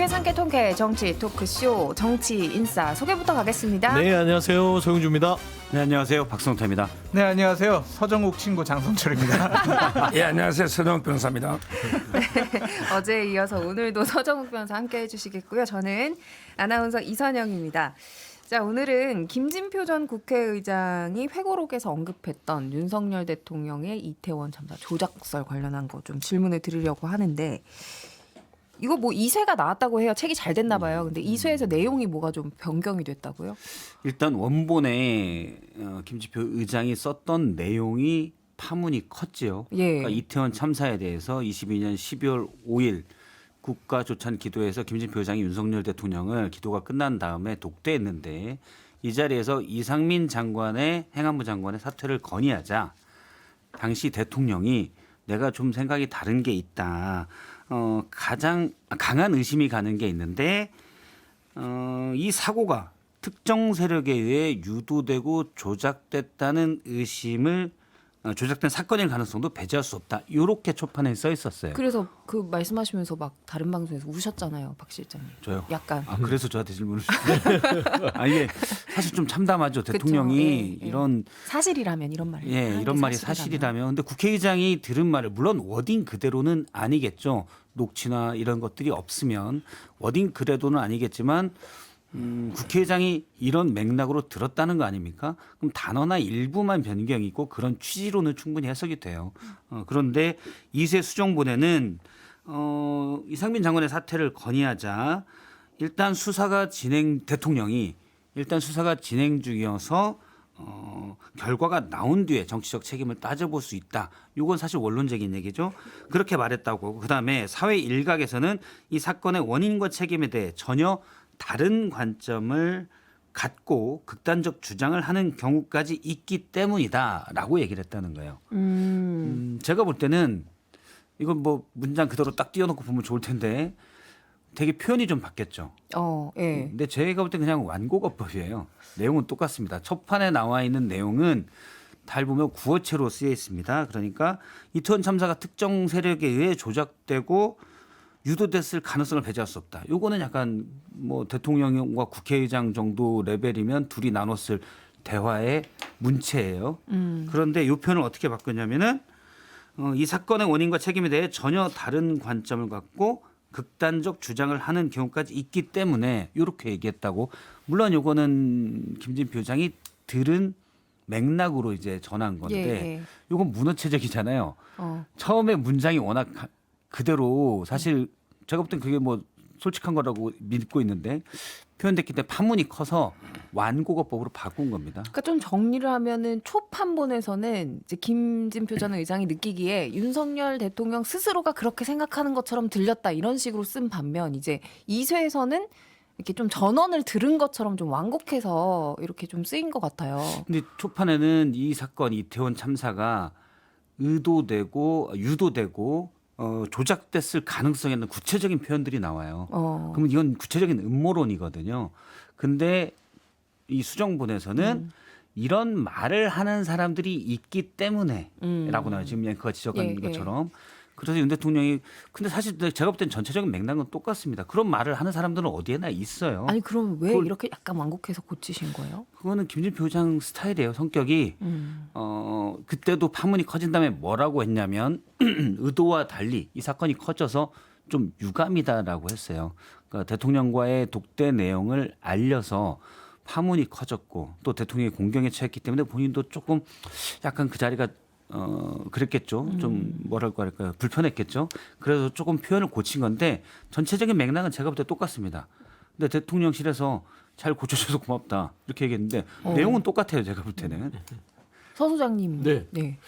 국회 상계 통쾌 정치 토크쇼 정치 인싸 소개부터 가겠습니다. 네, 안녕하세요. 정윤주입니다. 네, 안녕하세요. 박성태입니다. 네, 안녕하세요. 서정욱 친구 장성철입니다. 예, 안녕하세요. 서정욱 변호사입니다. 네, 어제에 이어서 오늘도 서정욱 변호사 함께해 주시겠고요. 저는 아나운서 이선영입니다. 자, 오늘은 김진표 전 국회의장이 회고록에서 언급했던 윤석열 대통령의 이태원 참사 조작설 관련한 거 좀 질문을 드리려고 하는데, 이거 뭐 2쇄가 나왔다고 해요. 책이 잘 됐나 봐요. 근데 2쇄에서 내용이 뭐가 좀 변경이 됐다고요? 일단 원본에 김진표 의장이 썼던 내용이 파문이 컸지요. 예. 그러니까 이태원 참사에 대해서 22년 12월 5일 국가조찬 기도에서 김진표 의장이 윤석열 대통령을 기도가 끝난 다음에 독대했는데, 이 자리에서 이상민 장관의 행안부 장관의 사퇴를 건의하자 당시 대통령이 내가 좀 생각이 다른 게 있다. 가장 강한 의심이 가는 게 있는데, 이 사고가 특정 세력에 의해 유도되고 조작됐다는 의심을 조작된 사건일 가능성도 배제할 수 없다. 이렇게 초판에 써 있었어요. 그래서 그 말씀하시면서 막 다른 방송에서 우셨잖아요, 박 실장님. 저요? 약간. 그래서 저한테 질문을 주시네요. 이게 사실 좀 참담하죠. 대통령이 그쵸, 예. 이런 사실이라면 이런 말을. 예, 이런 말이 사실이라면. 근데 국회의장이 들은 말을, 물론 워딩 그대로는 아니겠죠. 녹취나 이런 것들이 없으면 워딩 그대로는 아니겠지만 국회의장이 이런 맥락으로 들었다는 거 아닙니까? 그럼 단어나 일부만 변경이 있고 그런 취지로는 충분히 해석이 돼요. 그런데 2쇄 수정본에는 이상민 장관의 사퇴를 건의하자 일단 대통령이 일단 수사가 진행 중이어서 결과가 나온 뒤에 정치적 책임을 따져볼 수 있다. 이건 사실 원론적인 얘기죠. 그렇게 말했다고. 그다음에 사회 일각에서는 이 사건의 원인과 책임에 대해 전혀 다른 관점을 갖고 극단적 주장을 하는 경우까지 있기 때문이다라고 얘기를 했다는 거예요. 제가 볼 때는 이건 뭐 문장 그대로 딱 띄워놓고 보면 좋을 텐데 되게 표현이 좀 바뀌었죠. 예. 근데 제가 볼 때 그냥 완곡어법이에요. 내용은 똑같습니다. 첫 판에 나와 있는 내용은 잘 보면 구어체로 쓰여 있습니다. 그러니까 이태원 참사가 특정 세력에 의해 조작되고 유도됐을 가능성을 배제할 수 없다. 요거는 약간 뭐 대통령과 국회의장 정도 레벨이면 둘이 나눴을 대화의 문체예요. 그런데 이 표현을 어떻게 바꿨냐면은 이 사건의 원인과 책임에 대해 전혀 다른 관점을 갖고 극단적 주장을 하는 경우까지 있기 때문에 이렇게 얘기했다고. 물론 요거는 김진표 의장이 들은 맥락으로 이제 전한 건데 요건 문어체적이잖아요. 처음에 문장이 워낙 그대로 사실 제가 볼 땐 그게 뭐 솔직한 거라고 믿고 있는데 표현됐기 때문에 파문이 커서 완곡어법으로 바꾼 겁니다. 그러니까 좀 정리를 하면은 초판본에서는 이제 김진표 전 의장이 느끼기에 윤석열 대통령 스스로가 그렇게 생각하는 것처럼 들렸다 이런 식으로 쓴 반면, 이제 2쇄에서는 이렇게 좀 전언을 들은 것처럼 좀 완곡해서 이렇게 좀 쓰인 것 같아요. 근데 초판에는 이 사건 이태원 참사가 의도되고 유도되고 조작됐을 가능성에 있는 구체적인 표현들이 나와요. 그러면 이건 구체적인 음모론이거든요. 근데 이 수정본에서는 이런 말을 하는 사람들이 있기 때문에라고 나와요. 지금 앵커가 지적한 것처럼. 그래서 윤 대통령이, 근데 사실 제가 볼 땐 전체적인 맥락은 똑같습니다. 그런 말을 하는 사람들은 어디에나 있어요. 아니 그럼 왜 이렇게 약간 완곡해서 고치신 거예요? 그거는 김진표 의장 스타일이에요. 성격이. 그때도 파문이 커진 다음에 뭐라고 했냐면 의도와 달리 이 사건이 커져서 좀 유감이다라고 했어요. 그러니까 대통령과의 독대 내용을 알려서 파문이 커졌고 또 대통령이 공경에 처했기 때문에 본인도 조금 약간 그 자리가 그랬겠죠. 좀 뭐랄까 할까요? 불편했겠죠. 그래서 조금 표현을 고친 건데 전체적인 맥락은 제가 볼 때 똑같습니다. 근데 대통령실에서 잘 고쳐줘서 고맙다 이렇게 얘기했는데 내용은 똑같아요. 제가 볼 때는. 서 소장님. 네.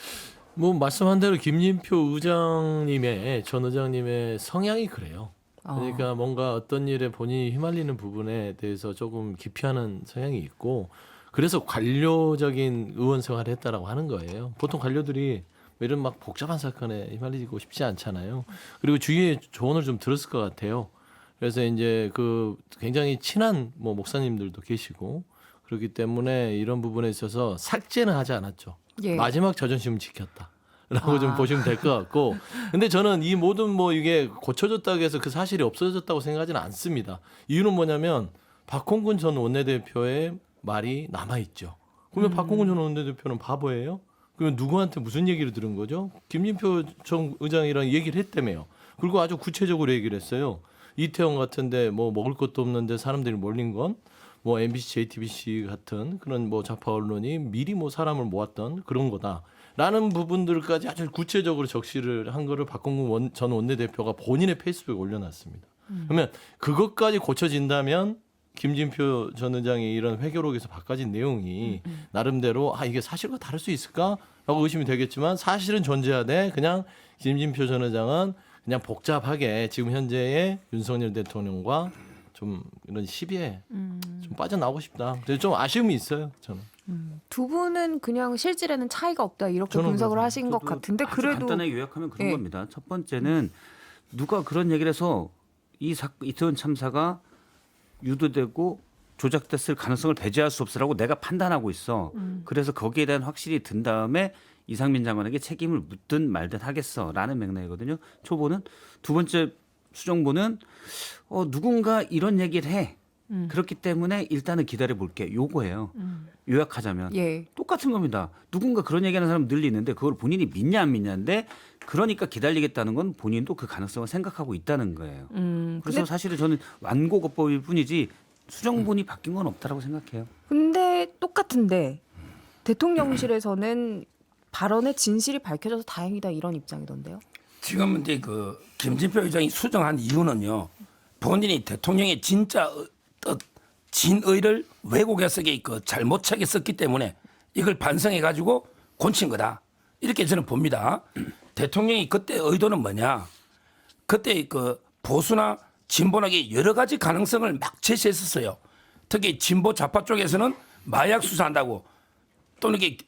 뭐 말씀한 대로 김진표 의장님의 전 의장님의 성향이 그래요. 그러니까 뭔가 어떤 일에 본인이 휘말리는 부분에 대해서 조금 기피하는 성향이 있고, 그래서 관료적인 의원 생활을 했다라고 하는 거예요. 보통 관료들이 이런 막 복잡한 사건에 휘말리고 싶지 않잖아요. 그리고 주위에 조언을 좀 들었을 것 같아요. 그래서 이제 그 굉장히 친한 뭐 목사님들도 계시고 그렇기 때문에 이런 부분에 있어서 삭제는 하지 않았죠. 마지막 자존심을 지켰다. 라고 좀 보시면 될 것 같고, 근데 저는 이 모든 뭐 이게 고쳐졌다고 해서 그 사실이 없어졌다고 생각하지는 않습니다. 이유는 뭐냐면 박홍근 전 원내대표의 말이 남아있죠. 그러면 박홍근 전 원내대표는 바보예요? 그러면 누구한테 무슨 얘기를 들은 거죠? 김진표 전 의장이랑 얘기를 했다며요. 그리고 아주 구체적으로 얘기를 했어요. 이태원 같은데 뭐 먹을 것도 없는데 사람들이 몰린 건 뭐 MBC, JTBC 같은 그런 뭐 좌파 언론이 미리 뭐 사람을 모았던 그런 거다라는 부분들까지 아주 구체적으로 적시를 한 거를 박홍근 전 원내대표가 본인의 페이스북에 올려놨습니다. 그러면 그것까지 고쳐진다면 김진표 전 의장의 이런 회계록에서 바꿔진 내용이 나름대로 이게 사실과 다를 수 있을까라고 의심이 되겠지만 사실은 존재하되 그냥 김진표 전 의장은 그냥 복잡하게 지금 현재의 윤석열 대통령과 좀 이런 시비에 좀 빠져나오고 싶다. 그래서 좀 아쉬움이 있어요. 저는. 두 분은 그냥 실질에는 차이가 없다 이렇게 저는 분석을 그래서 하신 것 저도 같은데 아주 그래도 간단하게 요약하면 그런 예. 겁니다. 첫 번째는 누가 그런 얘기를 해서 이태원 참사가 유도되고 조작됐을 가능성을 배제할 수 없으라고 내가 판단하고 있어. 그래서 거기에 대한 확실히 든 다음에 이상민 장관에게 책임을 묻든 말든 하겠어라는 맥락이거든요. 초보는. 두 번째 수정보는 누군가 이런 얘기를 해. 그렇기 때문에 일단은 기다려 볼게. 요거예요. 요약하자면 예. 똑같은 겁니다. 누군가 그런 얘기하는 사람 늘 있는데 그걸 본인이 믿냐 안 믿냐인데 그러니까 기다리겠다는 건 본인도 그 가능성을 생각하고 있다는 거예요. 그래서 사실은 저는 완고법일 뿐이지 수정본이 바뀐 건 없다라고 생각해요. 근데 똑같은데 대통령실에서는 발언의 진실이 밝혀져서 다행이다 이런 입장이던데요. 지금 이제 그 김진표 의장이 수정한 이유는요. 본인이 대통령의 진짜 뜻, 진의를 왜곡해서 그 잘못하게 썼기 때문에 이걸 반성해 가지고 곤친 거다. 이렇게 저는 봅니다. 대통령이 그때 의도는 뭐냐? 그때 그 보수나 진보나게 여러 가지 가능성을 막 제시했었어요. 특히 진보 좌파 쪽에서는 마약 수사한다고 또는 이게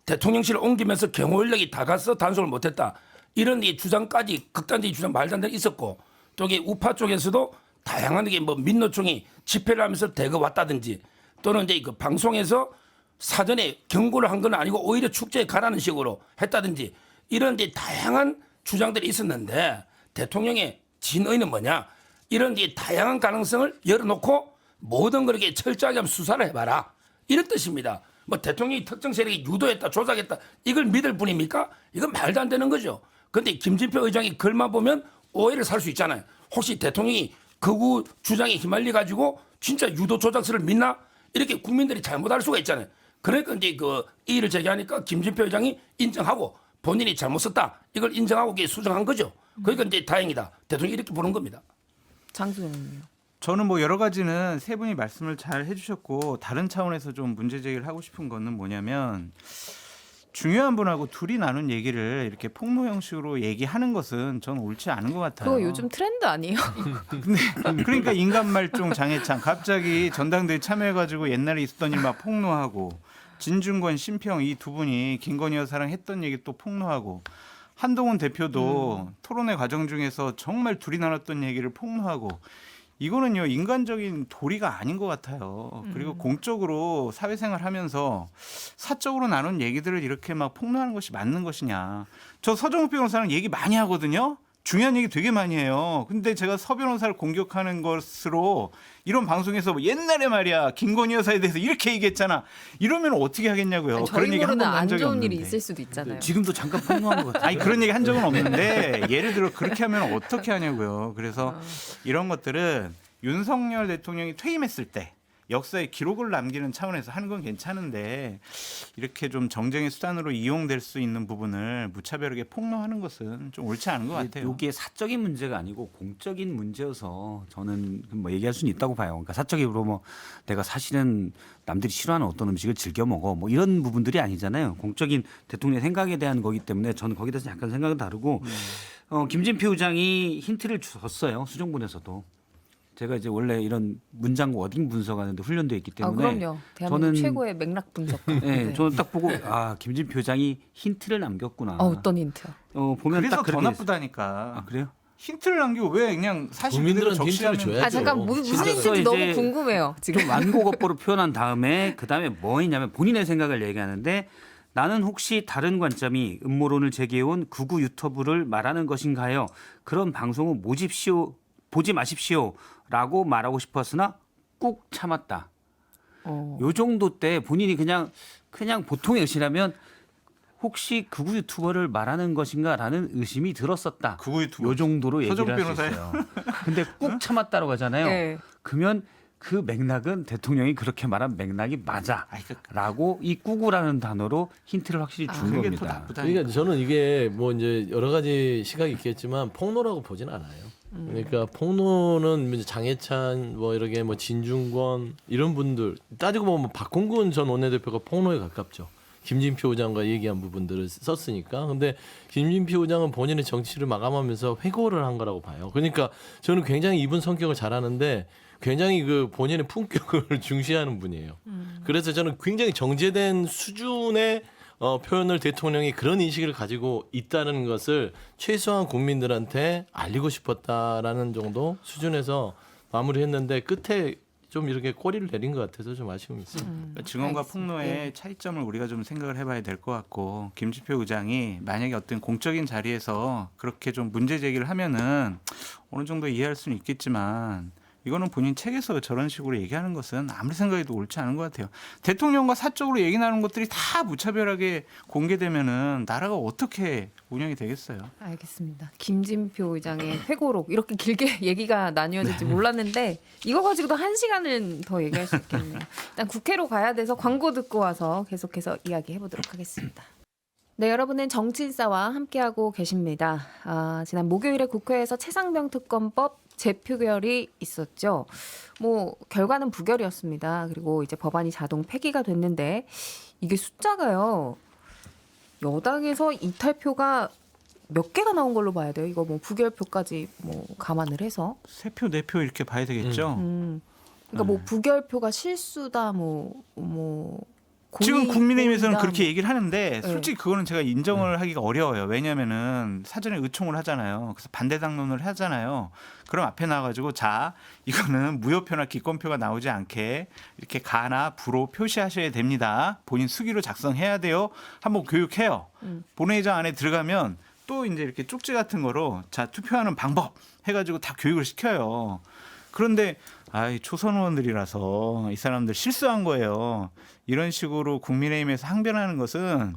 대통령실을 옮기면서 경호 인력이 다 가서 단속을 못했다. 이런 이 주장까지 극단적인 주장 말도 안 되는 있었고 또 이게 우파 쪽에서도 다양한 게 뭐 민노총이 집회를 하면서 대거 왔다든지 또는 이제 그 방송에서 사전에 경고를 한 건 아니고 오히려 축제에 가라는 식으로 했다든지 이런 데 다양한 주장들이 있었는데 대통령의 진의는 뭐냐? 이런 게 다양한 가능성을 열어놓고 모든 걸 이렇게 철저하게 한번 수사를 해봐라. 이런 뜻입니다. 뭐 대통령이 특정 세력이 유도했다, 조작했다 이걸 믿을 뿐입니까? 이건 말도 안 되는 거죠. 그런데 김진표 의장이 글만 보면 오해를 살 수 있잖아요. 혹시 대통령이 극우 주장에 휘말려 가지고 진짜 유도 조작설을 믿나? 이렇게 국민들이 잘못할 수가 있잖아요. 그러니까 이제 그 이의를 제기하니까 김진표 의장이 인정하고 본인이 잘못 썼다 이걸 인정하고 이게 수정한 거죠. 그러니까 이제 다행이다. 대통령이 이렇게 보는 겁니다. 장수영님요. 저는 뭐 여러 가지는 세 분이 말씀을 잘 해주셨고 다른 차원에서 좀 문제 제기를 하고 싶은 거는 뭐냐면 중요한 분하고 둘이 나눈 얘기를 이렇게 폭로 형식으로 얘기하는 것은 저는 옳지 않은 것 같아요. 그거 요즘 트렌드 아니에요? 근데 그러니까 인간말종 장해찬 갑자기 전당대회 참여해가지고 옛날에 있었던 일 막 폭로하고 진중권 심평 이 두 분이 김건희 여사랑 했던 얘기 또 폭로하고 한동훈 대표도 토론회 과정 중에서 정말 둘이 나눴던 얘기를 폭로하고 이거는요 인간적인 도리가 아닌 것 같아요. 그리고 공적으로 사회생활 하면서 사적으로 나눈 얘기들을 이렇게 막 폭로하는 것이 맞는 것이냐. 저 서정욱 변호사랑 얘기 많이 하거든요. 중요한 얘기 되게 많이 해요. 근데 제가 서 변호사를 공격하는 것으로 이런 방송에서 뭐 옛날에 말이야 김건희 여사에 대해서 이렇게 얘기했잖아. 이러면 어떻게 하겠냐고요. 아니, 그런 저희 얘기 한 모르는 번도 한 안 적이 좋은 없는데. 일이 있을 수도 있잖아요. 지금도 잠깐 폭로한 것 같아요. 아니 그런 얘기 한 적은 없는데 예를 들어 그렇게 하면 어떻게 하냐고요. 그래서 이런 것들은 윤석열 대통령이 퇴임했을 때 역사에 기록을 남기는 차원에서 하는 건 괜찮은데 이렇게 좀 정쟁의 수단으로 이용될 수 있는 부분을 무차별하게 폭로하는 것은 좀 옳지 않은 것 같아요. 이게 사적인 문제가 아니고 공적인 문제여서 저는 뭐 얘기할 수는 있다고 봐요. 그러니까 사적으로 뭐 내가 사실은 남들이 싫어하는 어떤 음식을 즐겨 먹어 뭐 이런 부분들이 아니잖아요. 공적인 대통령의 생각에 대한 거기 때문에 저는 거기에 대해서 약간 생각은 다르고 김진표 의장이 힌트를 줬어요. 수정본에서도. 제가 이제 원래 이런 문장 워딩 분석하는데 훈련돼 있기 때문에 그럼요. 대한민국 저는- 최고의 맥락 분석. 네, 저는 딱 보고 김진표 의장이 힌트를 남겼구나. 어떤 힌트요? 보면 그래서 딱 더 그렇게 나쁘다니까. 그래요? 힌트를 남기고 왜 그냥 사실 그대로 국민들은 힌트를 적시하면 줘야죠. 아 잠깐 무슨 진짜로. 힌트인지 너무 이제 궁금해요. 지금. 좀 완곡어법으로 표현한 다음에 그 다음에 뭐 했냐면 본인의 생각을 얘기하는데 나는 혹시 다른 관점이 음모론을 제기해온 극우 유튜브를 말하는 것인가요? 그런 방송은 보지 마십시오라고 말하고 싶었으나 꾹 참았다. 요 정도 때 본인이 그냥 보통의 의심이라면 혹시 극우 유튜버를 말하는 것인가라는 의심이 들었었다. 극우 유튜버. 요 정도로 얘기를 서정욱 할 수 있어요. 근데 꾹 참았다라고 하잖아요. 네. 그러면 그 맥락은 대통령이 그렇게 말한 맥락이 맞아라고 이 꾸구라는 단어로 힌트를 확실히 준 그게 더 겁니다. 나쁘다. 그러니까 저는 이게 뭐 이제 여러 가지 시각이 있겠지만 폭로라고 보진 않아요. 그러니까 폭로는 이제 장해찬 뭐 이렇게 뭐 진중권 이런 분들 따지고 보면 박홍근 전 원내대표가 폭로에 가깝죠. 김진표 의장과 얘기한 부분들을 썼으니까. 근데 김진표 의장은 본인의 정치를 마감하면서 회고를 한 거라고 봐요. 그러니까 저는 굉장히 이분 성격을 잘 아는데 굉장히 그 본인의 품격을 중시하는 분이에요. 그래서 저는 굉장히 정제된 수준의 표현을 대통령이 그런 인식을 가지고 있다는 것을 최소한 국민들한테 알리고 싶었다라는 정도 수준에서 마무리했는데 끝에 좀 이렇게 꼬리를 내린 것 같아서 좀 아쉬움이 있어요. 그러니까 증언과 알겠습니다. 폭로의 차이점을 우리가 좀 생각을 해봐야 될 것 같고 김진표 의장이 만약에 어떤 공적인 자리에서 그렇게 좀 문제 제기를 하면은 어느 정도 이해할 수는 있겠지만 이거는 본인 책에서 저런 식으로 얘기하는 것은 아무리 생각해도 옳지 않은 것 같아요. 대통령과 사적으로 얘기 나누는 것들이 다 무차별하게 공개되면은 나라가 어떻게 운영이 되겠어요? 알겠습니다. 김진표 의장의 회고록 이렇게 길게 얘기가 나뉘어질지 몰랐는데 이거 가지고도 1시간은 더 얘기할 수 있겠네요. 일단 국회로 가야 돼서 광고 듣고 와서 계속해서 이야기해 보도록 하겠습니다. 네, 여러분은 정치인싸와 함께하고 계십니다. 지난 목요일에 국회에서 최상병 특검법 재표결이 있었죠. 뭐 결과는 부결이었습니다. 그리고 이제 법안이 자동 폐기가 됐는데 이게 숫자가요. 여당에서 이탈표가 몇 개가 나온 걸로 봐야 돼요. 이거 뭐 부결표까지 뭐 감안을 해서. 3표, 4표 이렇게 봐야 되겠죠. 그러니까 뭐 부결표가 실수다 지금 국민의힘에서는 고의다, 그렇게 얘기를 하는데 네. 솔직히 그거는 제가 인정을 하기가 어려워요. 왜냐하면은 사전에 의총을 하잖아요. 그래서 반대 당론을 하잖아요. 그럼 앞에 나와가지고 자 이거는 무효표나 기권표가 나오지 않게 이렇게 가나 부로 표시하셔야 됩니다. 본인 수기로 작성해야 돼요. 한번 교육해요. 본회의장 안에 들어가면 또 이제 이렇게 쪽지 같은 거로 자 투표하는 방법 해가지고 다 교육을 시켜요. 그런데 초선 의원들이라서 이 사람들 실수한 거예요. 이런 식으로 국민의힘에서 항변하는 것은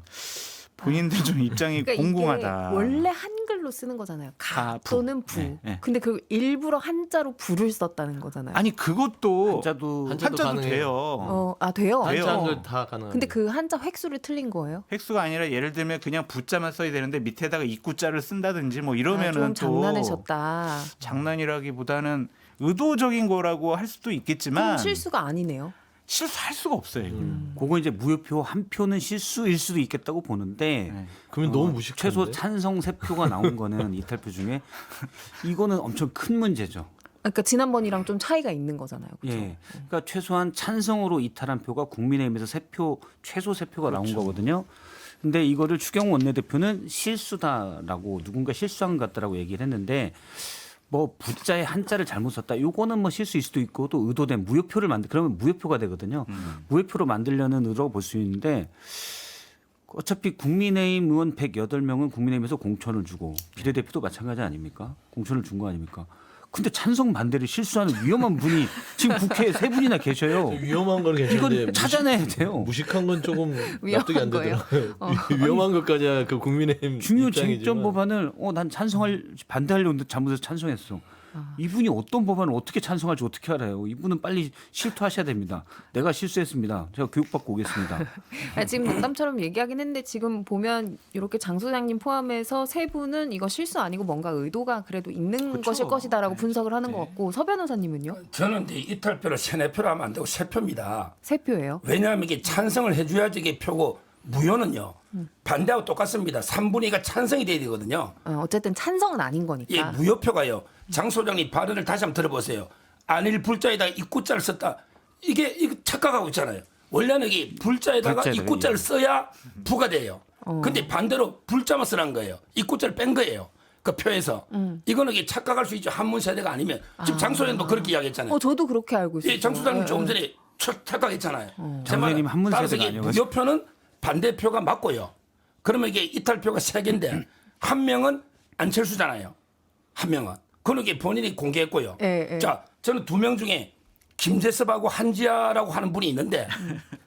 본인들 좀 입장이 그러니까 공공하다. 이게 원래 한글로 쓰는 거잖아요. 가 부. 또는 부. 네, 네. 근데 그 일부러 한자로 부를 썼다는 거잖아요. 아니 그것도 한자도 한자도 한자도 돼요. 돼요. 돼요. 한자들 다 가능한. 근데 그 한자 획수를 틀린 거예요? 획수가 아니라 예를 들면 그냥 부자만 써야 되는데 밑에다가 입구자를 쓴다든지 뭐 이러면은 좀 또 장난하셨다. 장난이라기보다는 의도적인 거라고 할 수도 그럼 있겠지만 실수가 아니네요. 실수할 수가 없어요. 이거는. 그거 이제 무효표 한 표는 실수일 수도 있겠다고 보는데 네. 그러면 너무 무식한데. 최소 찬성 3표가 나온 거는 이탈표 중에 이거는 엄청 큰 문제죠. 그러니까 지난번이랑 좀 차이가 있는 거잖아요. 그렇죠? 예. 그러니까 최소한 찬성으로 이탈한 표가 국민의힘에서 3표, 최소 3표가 나온 거거든요. 근데 이거를 추경호 원내대표는 실수다라고 누군가 실수한 것 같다라고 얘기를 했는데 뭐 부자의 한자를 잘못 썼다. 요거는 뭐 실수일 수도 있고 또 의도된 무효표를 그러면 무효표가 되거든요. 무효표로 만들려는 의도라고 볼 수 있는데 어차피 국민의힘 의원 108명은 국민의힘에서 공천을 주고 비례대표도 마찬가지 아닙니까? 공천을 준 거 아닙니까? 근데 찬성 반대를 실수하는 위험한 분이 지금 국회에 3분이나 계셔요. 위험한 건 괜찮은데 이건 찾아내야 돼요. 무식한 건 조금 납득이 위험한 안 거예요? 되더라고요. 위험한 것까지야 그 국민의힘 중요 입장이지만. 쟁점 법안을 난 반대하려고 했는데 잘못해서 찬성했어. 이분이 어떤 법안을 어떻게 찬성할지 어떻게 알아요? 이분은 빨리 실토하셔야 됩니다. 내가 실수했습니다. 제가 교육받고 오겠습니다. 지금 농담처럼 얘기하긴 했는데 지금 보면 이렇게 장 소장님 포함해서 3분은 이거 실수 아니고 뭔가 의도가 그래도 있는 그쵸. 것일 것이다라고 네. 분석을 하는 것 네. 같고 서 변호사님은요? 저는 이제 이탈표를 3-4표로 하면 안 되고 3표입니다. 3표예요. 왜냐하면 이게 찬성을 해줘야지 이게 표고 무효는요. 반대하고 똑같습니다. 3분의 2가 찬성이 돼야 되거든요. 어쨌든 찬성은 아닌 이 거니까. 무효표가요. 장 소장님 발언을 다시 한번 들어보세요. 안일 불자에다가 입구자를 썼다. 이게 착각하고 있잖아요. 원래는 이 불자에다가 불자에다가, 입구자를 예. 써야 부가 돼요. 근데 반대로 불자만 쓰는 거예요. 입구자를 뺀 거예요. 그 표에서. 이거는 이게 착각할 수 있죠. 한문 세대가 아니면. 지금 장 소장님도 그렇게 이야기했잖아요. 저도 그렇게 알고 있어요. 예, 장 소장님 조금 전에 착각했잖아요. 장 소장님 한문 세대가 따라서 이게 아니어가지고. 무효표는 반대표가 맞고요. 그러면 이게 이탈표가 3개인데 한 명은 안철수잖아요. 한 명은. 그건 이게 본인이 공개했고요. 예, 예. 자, 저는 2명 중에 김재섭하고 한지아라고 하는 분이 있는데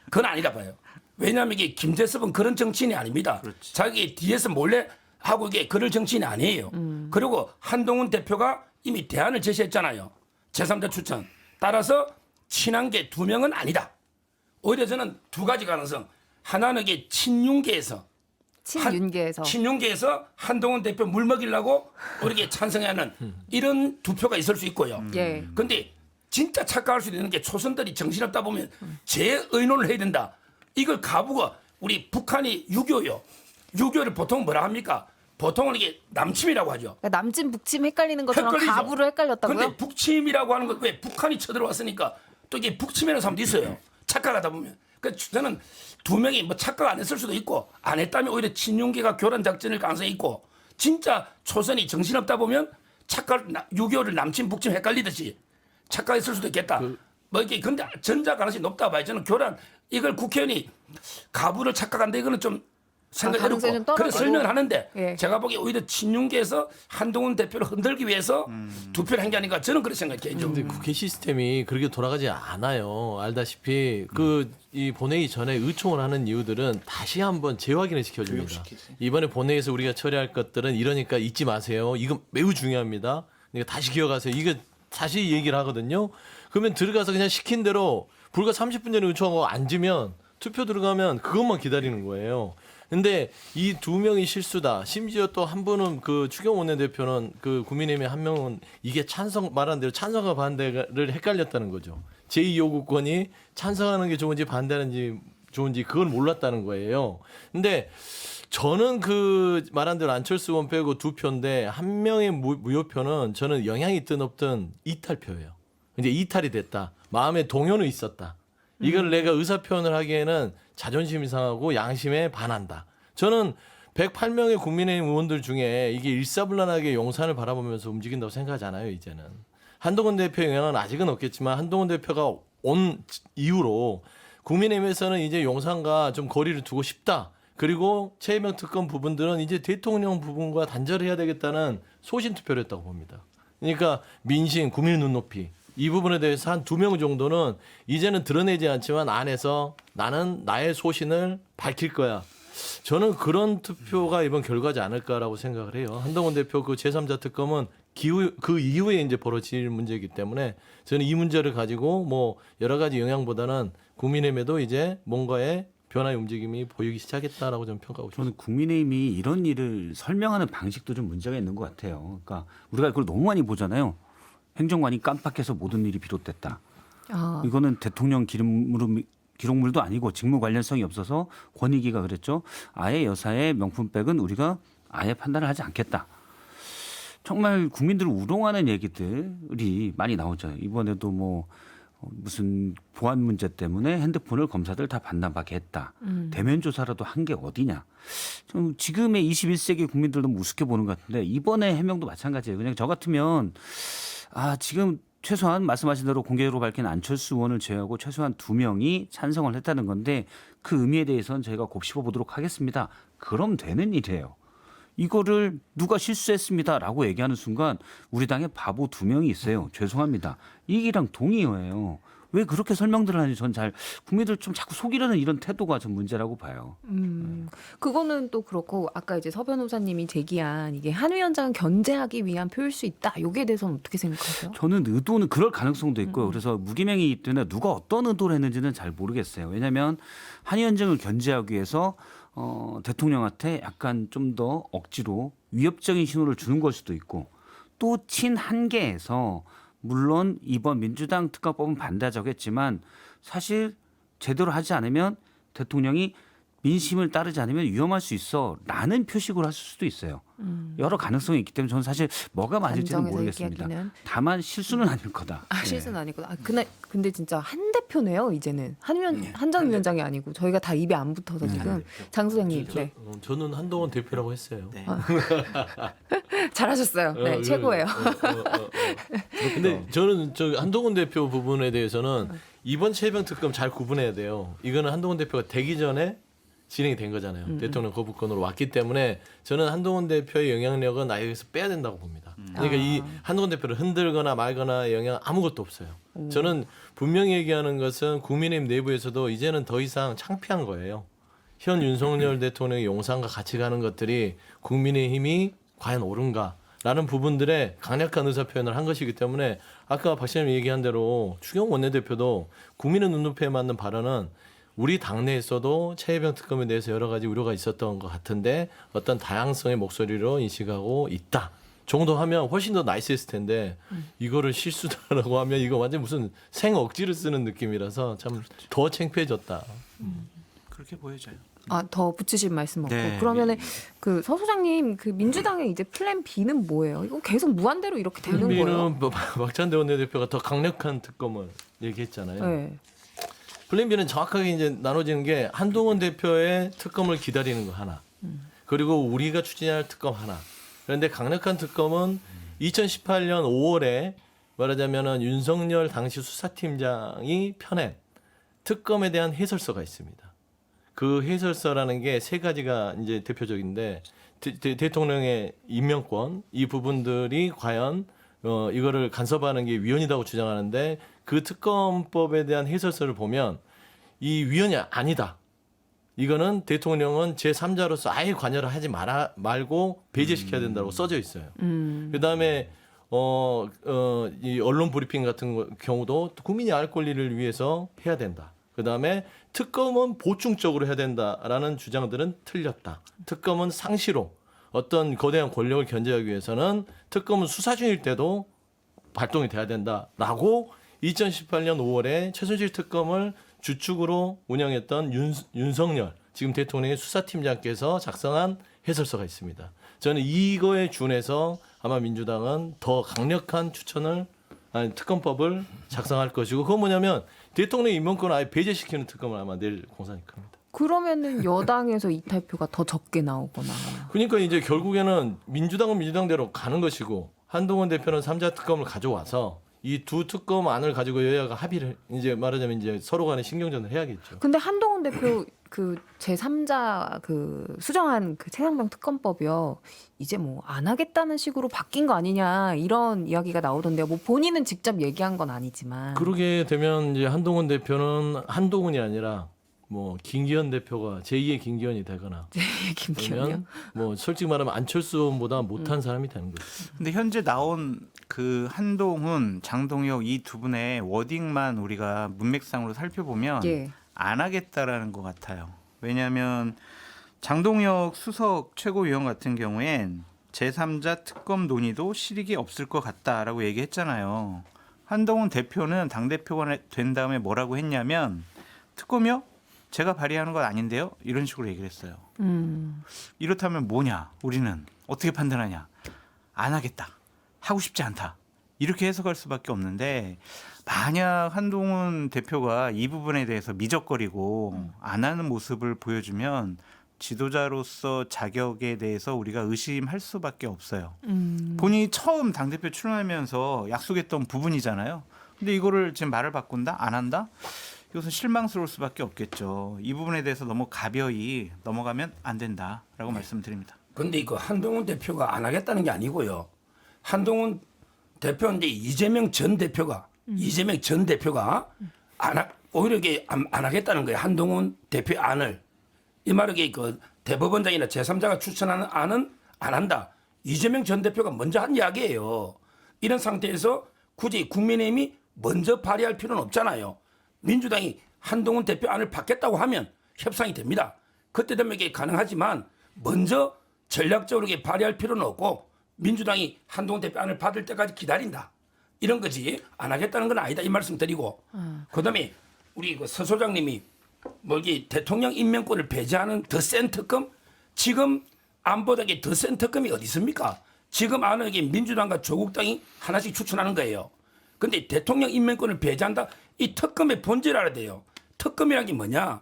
그건 아니라 봐요. 왜냐하면 이게 김재섭은 그런 정치인이 아닙니다. 자기 뒤에서 몰래 하고 이게 그럴 정치인이 아니에요. 그리고 한동훈 대표가 이미 대안을 제시했잖아요. 제3자 추천. 따라서 친한 게 2명은 아니다. 오히려 저는 2가지 가능성. 하나는 이게 친윤계에서 친윤계에서 한동훈 대표 물 먹이려고 우리에게 찬성하는 이런 2표가 있을 수 있고요. 예. 근데 진짜 착각할 수 있는 게 초선들이 정신없다 보면 재의논을 해야 된다. 이걸 가부가 우리 북한이 유교요. 유교를 보통 뭐라 합니까? 보통은 이게 남침이라고 하죠. 그러니까 남침 북침 헷갈리는 것처럼 헷갈리죠. 가부를 헷갈렸다고요? 근데 북침이라고 하는 건 왜 북한이 쳐들어왔으니까 또 이게 북침이라는 사람도 있어요. 착각하다 보면. 그러니까 저는 2명이 뭐 착각 안 했을 수도 있고 안 했다면 오히려 친윤계가 교란 작전일 가능성이 있고 진짜 초선이 정신없다 보면 착각 유교를 남침 북침 헷갈리듯이 착각했을 수도 있겠다. 뭐 이게 근데 전자 가능성이 높다 봐요. 저는 교란 이걸 국회의원이 가부를 착각한다 이거는 좀 생각이 가능성이 어렵고 좀 그래 떨어지고. 설명을 하는데 예. 제가 보기에 오히려 친윤계에서 한동훈 대표를 흔들기 위해서 2표를 한 게 아닌가 저는 그렇게 생각해요. 근데 국회 시스템이 그렇게 돌아가지 않아요. 알다시피 그 이 본회의 전에 의총을 하는 이유들은 다시 한번 재확인을 시켜줍니다. 이번에 본회의에서 우리가 처리할 것들은 이러니까 잊지 마세요. 이거 매우 중요합니다. 그러니까 다시 기억하세요. 이거 다시 얘기를 하거든요. 그러면 들어가서 그냥 시킨 대로 불과 30분 전에 의총하고 앉으면 투표 들어가면 그것만 기다리는 거예요. 근데 이 2명이 실수다. 심지어 또 한 분은 그 추경 원내대표는 그 국민의힘의 한 명은 이게 말한 대로 찬성과 반대를 헷갈렸다는 거죠. 제2요구권이 찬성하는 게 좋은지 반대하는지 좋은지 그걸 몰랐다는 거예요. 근데 저는 그 말한 대로 안철수 의원 빼고 2표인데 한 명의 무효표는 저는 영향이 있든 없든 이탈표예요. 이제 이탈이 됐다. 마음에 동요는 있었다. 이걸 내가 의사 표현을 하기에는 자존심이 상하고 양심에 반한다. 저는 108명의 국민의힘 의원들 중에 이게 일사불란하게 용산을 바라보면서 움직인다고 생각하지 않아요, 이제는. 한동훈 대표의 영향은 아직은 없겠지만 한동훈 대표가 온 이후로 국민의힘에서는 이제 용산과 좀 거리를 두고 싶다. 그리고 최혜명 특검 부분들은 이제 대통령 부분과 단절해야 되겠다는 소신 투표를 했다고 봅니다. 그러니까 민심, 국민 눈높이 이 부분에 대해서 한 2명 정도는 이제는 드러내지 않지만 안에서 나는 나의 소신을 밝힐 거야. 저는 그런 투표가 이번 결과지 않을까라고 생각을 해요. 한동훈 대표 그 제3자 특검은 그 이후에 이제 벌어질 문제이기 때문에 저는 이 문제를 가지고 뭐 여러 가지 영향보다는 국민의힘에도 이제 뭔가의 변화의 움직임이 보이기 시작했다라고 저는 평가하고 싶습니다. 저는 국민의힘이 이런 일을 설명하는 방식도 좀 문제가 있는 것 같아요. 그러니까 우리가 그걸 너무 많이 보잖아요. 행정관이 깜빡해서 모든 일이 비롯됐다. 이거는 대통령 기록물도 아니고 직무 관련성이 없어서 권익위가 그랬죠. 아예 여사의 명품백은 우리가 아예 판단을 하지 않겠다. 정말 국민들을 우롱하는 얘기들이 많이 나오죠. 이번에도 뭐 무슨 보안 문제 때문에 핸드폰을 검사들 다 반납하게 했다. 대면 조사라도 한 게 어디냐. 좀 지금의 21세기 국민들 너무 우습게 보는 것 같은데 이번에 해명도 마찬가지예요. 그냥 저 같으면 지금 최소한 말씀하신 대로 공개적으로 밝힌 안철수 의원을 제외하고 최소한 2명이 찬성을 했다는 건데 그 의미에 대해서는 저희가 곱씹어 보도록 하겠습니다. 그럼 되는 일이에요. 이거를 누가 실수했습니다라고 얘기하는 순간 우리 당에 바보 2명이 있어요. 죄송합니다. 이기랑 동의어예요. 왜 그렇게 설명들을 하는지 전 잘 국민들 좀 자꾸 속이려는 이런 태도가 전 문제라고 봐요. 그거는 또 그렇고 아까 이제 서 변호사님이 제기한 이게 한 위원장을 견제하기 위한 표일 수 있다. 여기에 대해서는 어떻게 생각하세요? 저는 의도는 그럴 가능성도 있고요. 그래서 무기명이기 때문에 누가 어떤 의도를 했는지는 잘 모르겠어요. 왜냐하면 한 위원장을 견제하기 위해서 대통령한테 약간 좀 더 억지로 위협적인 신호를 주는 걸 수도 있고 또 친한계에서 물론 이번 민주당 특검법은 반대하자고 했지만 사실 제대로 하지 않으면 대통령이 민심을 따르지 않으면 위험할 수 있어라는 표식으로 했을 수도 있어요. 여러 가능성이 있기 때문에 저는 사실 뭐가 맞을지는 감정에서 모르겠습니다. 얘기하기는. 다만 실수는 아닐 거다. 실수는 아니고. 근데 진짜 한 대표네요. 이제는 한전 위원장이 아니고 저희가 다 입에 안 붙어서 지금 장 소장님. 네. 저는 한동훈 대표라고 했어요. 네. 잘하셨어요. 네, 최고예요. 근데 저는 한동훈 대표 부분에 대해서는 이번 최혜병 특검 잘 구분해야 돼요. 이거는 한동훈 대표가 되기 전에 진행이 된 거잖아요. 대통령 거부권으로 왔기 때문에 저는 한동훈 대표의 영향력은 아예 여기서 빼야 된다고 봅니다. 그러니까 이 한동훈 대표를 흔들거나 말거나 영향 아무것도 없어요. 저는 분명히 얘기하는 것은 국민의힘 내부에서도 이제는 더 이상 창피한 거예요. 현 윤석열 대통령의 용산과 같이 가는 것들이 국민의힘이 과연 옳은가라는 부분들에 강력한 의사 표현을 한 것이기 때문에 아까 박 시장님 얘기한 대로 추경 원내대표도 국민의 눈높이에 맞는 발언은 우리 당내에서도 최혜병 특검에 대해서 여러 가지 우려가 있었던 것 같은데 어떤 다양성의 목소리로 인식하고 있다 정도 하면 훨씬 더 나이스했을 텐데 이거를 실수다라고 하면 이거 완전 무슨 생 억지를 쓰는 느낌이라서 참 더 창피해졌다. 그렇게 보여져요. 더 붙이실 말씀 없고 네. 그러면은 그 서 소장님 그 민주당의 이제 플랜 B는 뭐예요? 이거 계속 무한대로 이렇게 되는 거예요? 플랜 B는 박찬대 원내대표가 더 강력한 특검을 얘기했잖아요. 네. 플랜 B는 정확하게 이제 나눠지는 게 한동훈 대표의 특검을 기다리는 거 하나, 그리고 우리가 추진할 특검 하나. 그런데 강력한 특검은 2018년 5월에 말하자면은 윤석열 당시 수사팀장이 펴낸 특검에 대한 해설서가 있습니다. 그 해설서라는 게 세 가지가 이제 대표적인데 대통령의 임명권 이 부분들이 과연 이거를 간섭하는 게 위헌이라고 주장하는데 그 특검법에 대한 해설서를 보면 이 위헌이 아니다. 이거는 대통령은 제3자로서 아예 관여를 하지 말고 배제시켜야 된다고 써져 있어요. 그다음에 이 언론 브리핑 같은 경우도 국민이 알 권리를 위해서 해야 된다. 그다음에 특검은 보충적으로 해야 된다라는 주장들은 틀렸다. 특검은 상시로 어떤 거대한 권력을 견제하기 위해서는 특검은 수사 중일 때도 발동이 돼야 된다라고 2018년 5월에 최순실 특검을 주축으로 운영했던 윤석열 지금 대통령의 수사팀장께서 작성한 해설서가 있습니다. 저는 이거에 준해서 아마 민주당은 더 강력한 특검법을 작성할 것이고 그건 뭐냐면 대통령 임명권을 아예 배제시키는 특검을 아마 낼 공산이 큽니다. 그러면은 여당에서 이탈표가 더 적게 나오거나. 그러니까 이제 결국에는 민주당은 민주당대로 가는 것이고 한동훈 대표는 3자 특검을 가져와서 이 두 특검 안을 가지고 여야가 합의를 이제 말하자면 이제 서로 간에 신경전을 해야겠죠. 근데 한동훈 대표 그 제3자 그 수정한 그 최상병 특검법이요. 이제 뭐 안 하겠다는 식으로 바뀐 거 아니냐 이런 이야기가 나오던데요. 뭐 본인은 직접 얘기한 건 아니지만. 그러게 되면 이제 한동훈 대표는 한동훈이 아니라 뭐 김기현 대표가 제2의 김기현이 되거나 김기현이요? 그러면 뭐 솔직히 말하면 안철수 의원보다 못한 사람이 되는 거죠. 근데 현재 나온 그 한동훈, 장동혁 이 두 분의 워딩만 우리가 문맥상으로 살펴보면 예. 안 하겠다라는 것 같아요. 왜냐하면 장동혁 수석 최고위원 같은 경우엔 제3자 특검 논의도 실익이 없을 것 같다라고 얘기했잖아요. 한동훈 대표는 당대표가 된 다음에 뭐라고 했냐면 특검이요? 제가 발의하는 건 아닌데요? 이런 식으로 얘기를 했어요. 이렇다면 뭐냐? 우리는 어떻게 판단하냐? 안 하겠다. 하고 싶지 않다. 이렇게 해석할 수밖에 없는데 만약 한동훈 대표가 이 부분에 대해서 미적거리고 안 하는 모습을 보여주면 지도자로서 자격에 대해서 우리가 의심할 수밖에 없어요. 본인이 처음 당대표 출마하면서 약속했던 부분이잖아요. 근데 이거를 지금 말을 바꾼다? 안 한다? 이것은 실망스러울 수밖에 없겠죠. 이 부분에 대해서 너무 가벼이 넘어가면 안 된다라고 말씀드립니다. 근데 이거 한동훈 대표가 안 하겠다는 게 아니고요. 한동훈 대표인데 이재명 전 대표가 오히려 이게 안 하겠다는 거예요. 한동훈 대표 안을 이 말이 그 대법원장이나 제3자가 추천하는 안은 안 한다. 이재명 전 대표가 먼저 한 이야기예요. 이런 상태에서 굳이 국민의힘이 먼저 발의할 필요는 없잖아요. 민주당이 한동훈 대표 안을 받겠다고 하면 협상이 됩니다. 그때 되면 이게 가능하지만 먼저 전략적으로 이게 발의할 필요는 없고 민주당이 한동훈 대표 안을 받을 때까지 기다린다. 이런 거지. 안 하겠다는 건 아니다. 이 말씀 드리고. 그다음에 우리 그 서 소장님이 뭐 이게 대통령 임명권을 배제하는 더 센 특검? 지금 안보다 더 센 특검이 어디 있습니까? 지금 안은 이게 민주당과 조국당이 하나씩 추천하는 거예요. 근데 대통령 임명권을 배제한다? 이 특검의 본질을 알아야 돼요. 특검이란 게 뭐냐?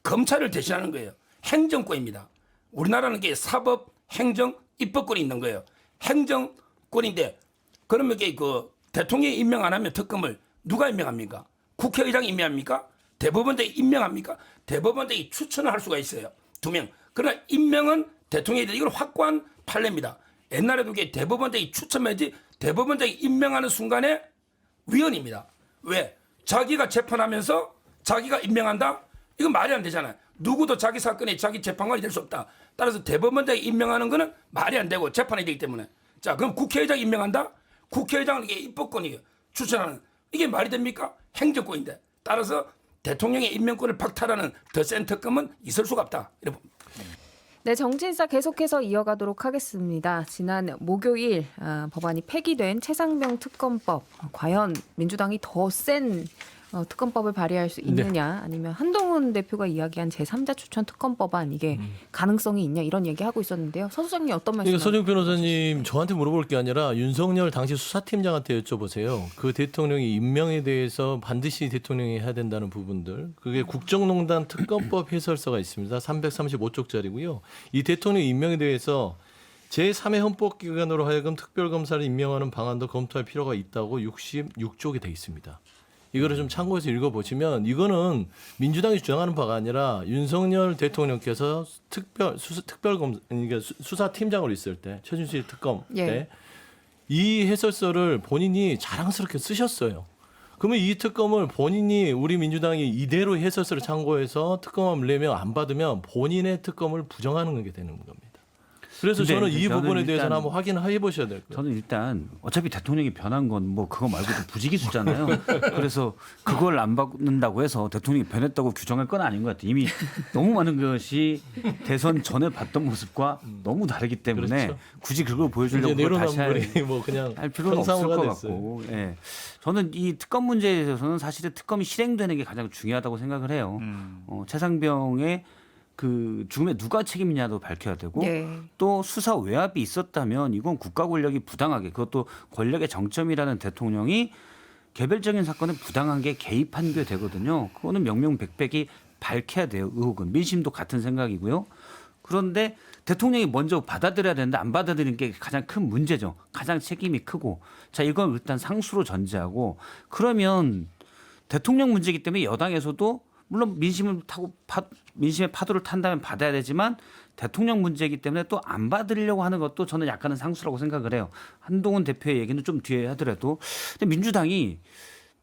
검찰을 대신하는 거예요. 행정권입니다. 우리나라는 게 사법, 행정, 입법권이 있는 거예요. 행정권인데 그러면 이게 그 대통령이 임명 안 하면 특검을 누가 임명합니까? 국회의장이 임명합니까? 대법원장이 임명합니까? 대법원장이 추천을 할 수가 있어요. 2명. 그러나 임명은 대통령이 돼. 이건 확고한 판례입니다. 옛날에도 이게 대법원장이 추천해야지 대법원장이 임명하는 순간에 위헌입니다. 왜? 자기가 재판하면서 자기가 임명한다? 이건 말이 안 되잖아요. 누구도 자기 사건에 자기 재판관이 될 수 없다. 따라서 대법원장이 임명하는 거는 말이 안 되고 재판이 되기 때문에. 자, 그럼 국회의장이 임명한다? 국회의장은 이게 입법권이에요. 추천하는. 이게 말이 됩니까? 행정권인데. 따라서 대통령의 임명권을 박탈하는 더 센 특검은 있을 수가 없다. 이렇게 봅니다. 네, 정치인사 계속해서 이어가도록 하겠습니다. 지난 목요일 법안이 폐기된 최상병 특검법, 과연 민주당이 더 센 특검법을 발의할 수 있느냐, 아니면 한동훈 대표가 이야기한 제3자 추천 특검법안 이게 가능성이 있냐 이런 얘기하고 있었는데요. 서 소장님 어떤 말씀? 이거 서정 변호사님 저한테 물어볼 게 아니라 윤석열 당시 수사팀장한테 여쭤보세요. 그 대통령이 임명에 대해서 반드시 대통령이 해야 된다는 부분들. 그게 국정농단 특검법 해설서가 있습니다. 335쪽짜리고요. 이 대통령 임명에 대해서 제3회 헌법기관으로 하여금 특별검사를 임명하는 방안도 검토할 필요가 있다고 66쪽에 돼 있습니다. 이거를 좀 참고해서 읽어보시면 이거는 민주당이 주장하는 바가 아니라 윤석열 대통령께서 그러니까 수사팀장으로 있을 때 최순실 특검 때 이 해설서를 본인이 자랑스럽게 쓰셨어요. 그러면 이 특검을 본인이 우리 민주당이 이대로 해설서를 참고해서 특검을 내면 안 받으면 본인의 특검을 부정하는 게 되는 겁니다. 그래서 근데 저는 이 저는 부분에 일단 대해서는 한번 확인해 보셔야 될 거예요. 저는 일단 어차피 대통령이 변한 건 뭐 그거 말고도 부지기수잖아요. 그래서 그걸 안 받는다고 해서 대통령이 변했다고 규정할 건 아닌 것 같아요. 이미 너무 많은 것이 대선 전에 봤던 모습과 너무 다르기 때문에 그렇죠. 굳이 그걸 보여주려고 이제 그걸 다시 내로남불이 뭐 그냥 할 필요는 없을 것 됐어요. 같고. 예. 저는 이 특검 문제에 대해서는 사실은 특검이 실행되는 게 가장 중요하다고 생각을 해요. 최상병의 그 죽음에 누가 책임이냐도 밝혀야 되고 또 수사 외압이 있었다면 이건 국가 권력이 부당하게, 그것도 권력의 정점이라는 대통령이 개별적인 사건에 부당하게 개입한 게 되거든요. 그거는 명명백백이 밝혀야 돼요. 의혹은. 민심도 같은 생각이고요. 그런데 대통령이 먼저 받아들여야 되는데 안 받아들이는 게 가장 큰 문제죠. 가장 책임이 크고. 자, 이건 일단 상수로 전제하고, 그러면 대통령 문제이기 때문에 여당에서도 물론 민심을 타고 민심의 파도를 탄다면 받아야 되지만 대통령 문제이기 때문에 또 안 받으려고 하는 것도 저는 약간은 상수라고 생각을 해요. 한동훈 대표의 얘기는 좀 뒤에 하더라도. 근데 민주당이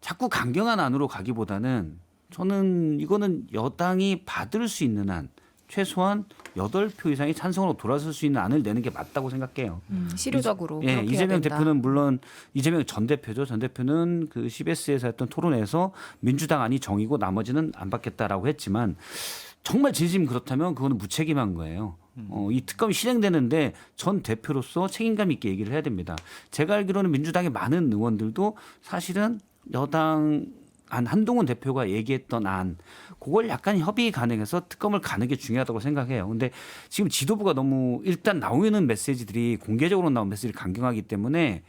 자꾸 강경한 안으로 가기보다는 저는 이거는 여당이 받을 수 있는 안, 최소한 8표 이상이 찬성으로 돌아설 수 있는 안을 내는 게 맞다고 생각해요. 실효적으로. 예, 그렇게 이재명 해야 된다. 대표는 물론 이재명 전 대표죠. 전 대표는 그 CBS에서 했던 토론회에서 민주당 안이 정이고 나머지는 안 받겠다라고 했지만 정말 진심 그렇다면 그거는 무책임한 거예요. 이 특검이 실행되는데 전 대표로서 책임감 있게 얘기를 해야 됩니다. 제가 알기로는 민주당의 많은 의원들도 사실은 여당 한동훈 대표가 얘기했던 안, 그걸 약간 협의 가능해서 특검을 가는 게 중요하다고 생각해요. 근데 지금 지도부가 너무 일단 나오는 메시지들이 공개적으로 나온 메시지를 강경하기 때문에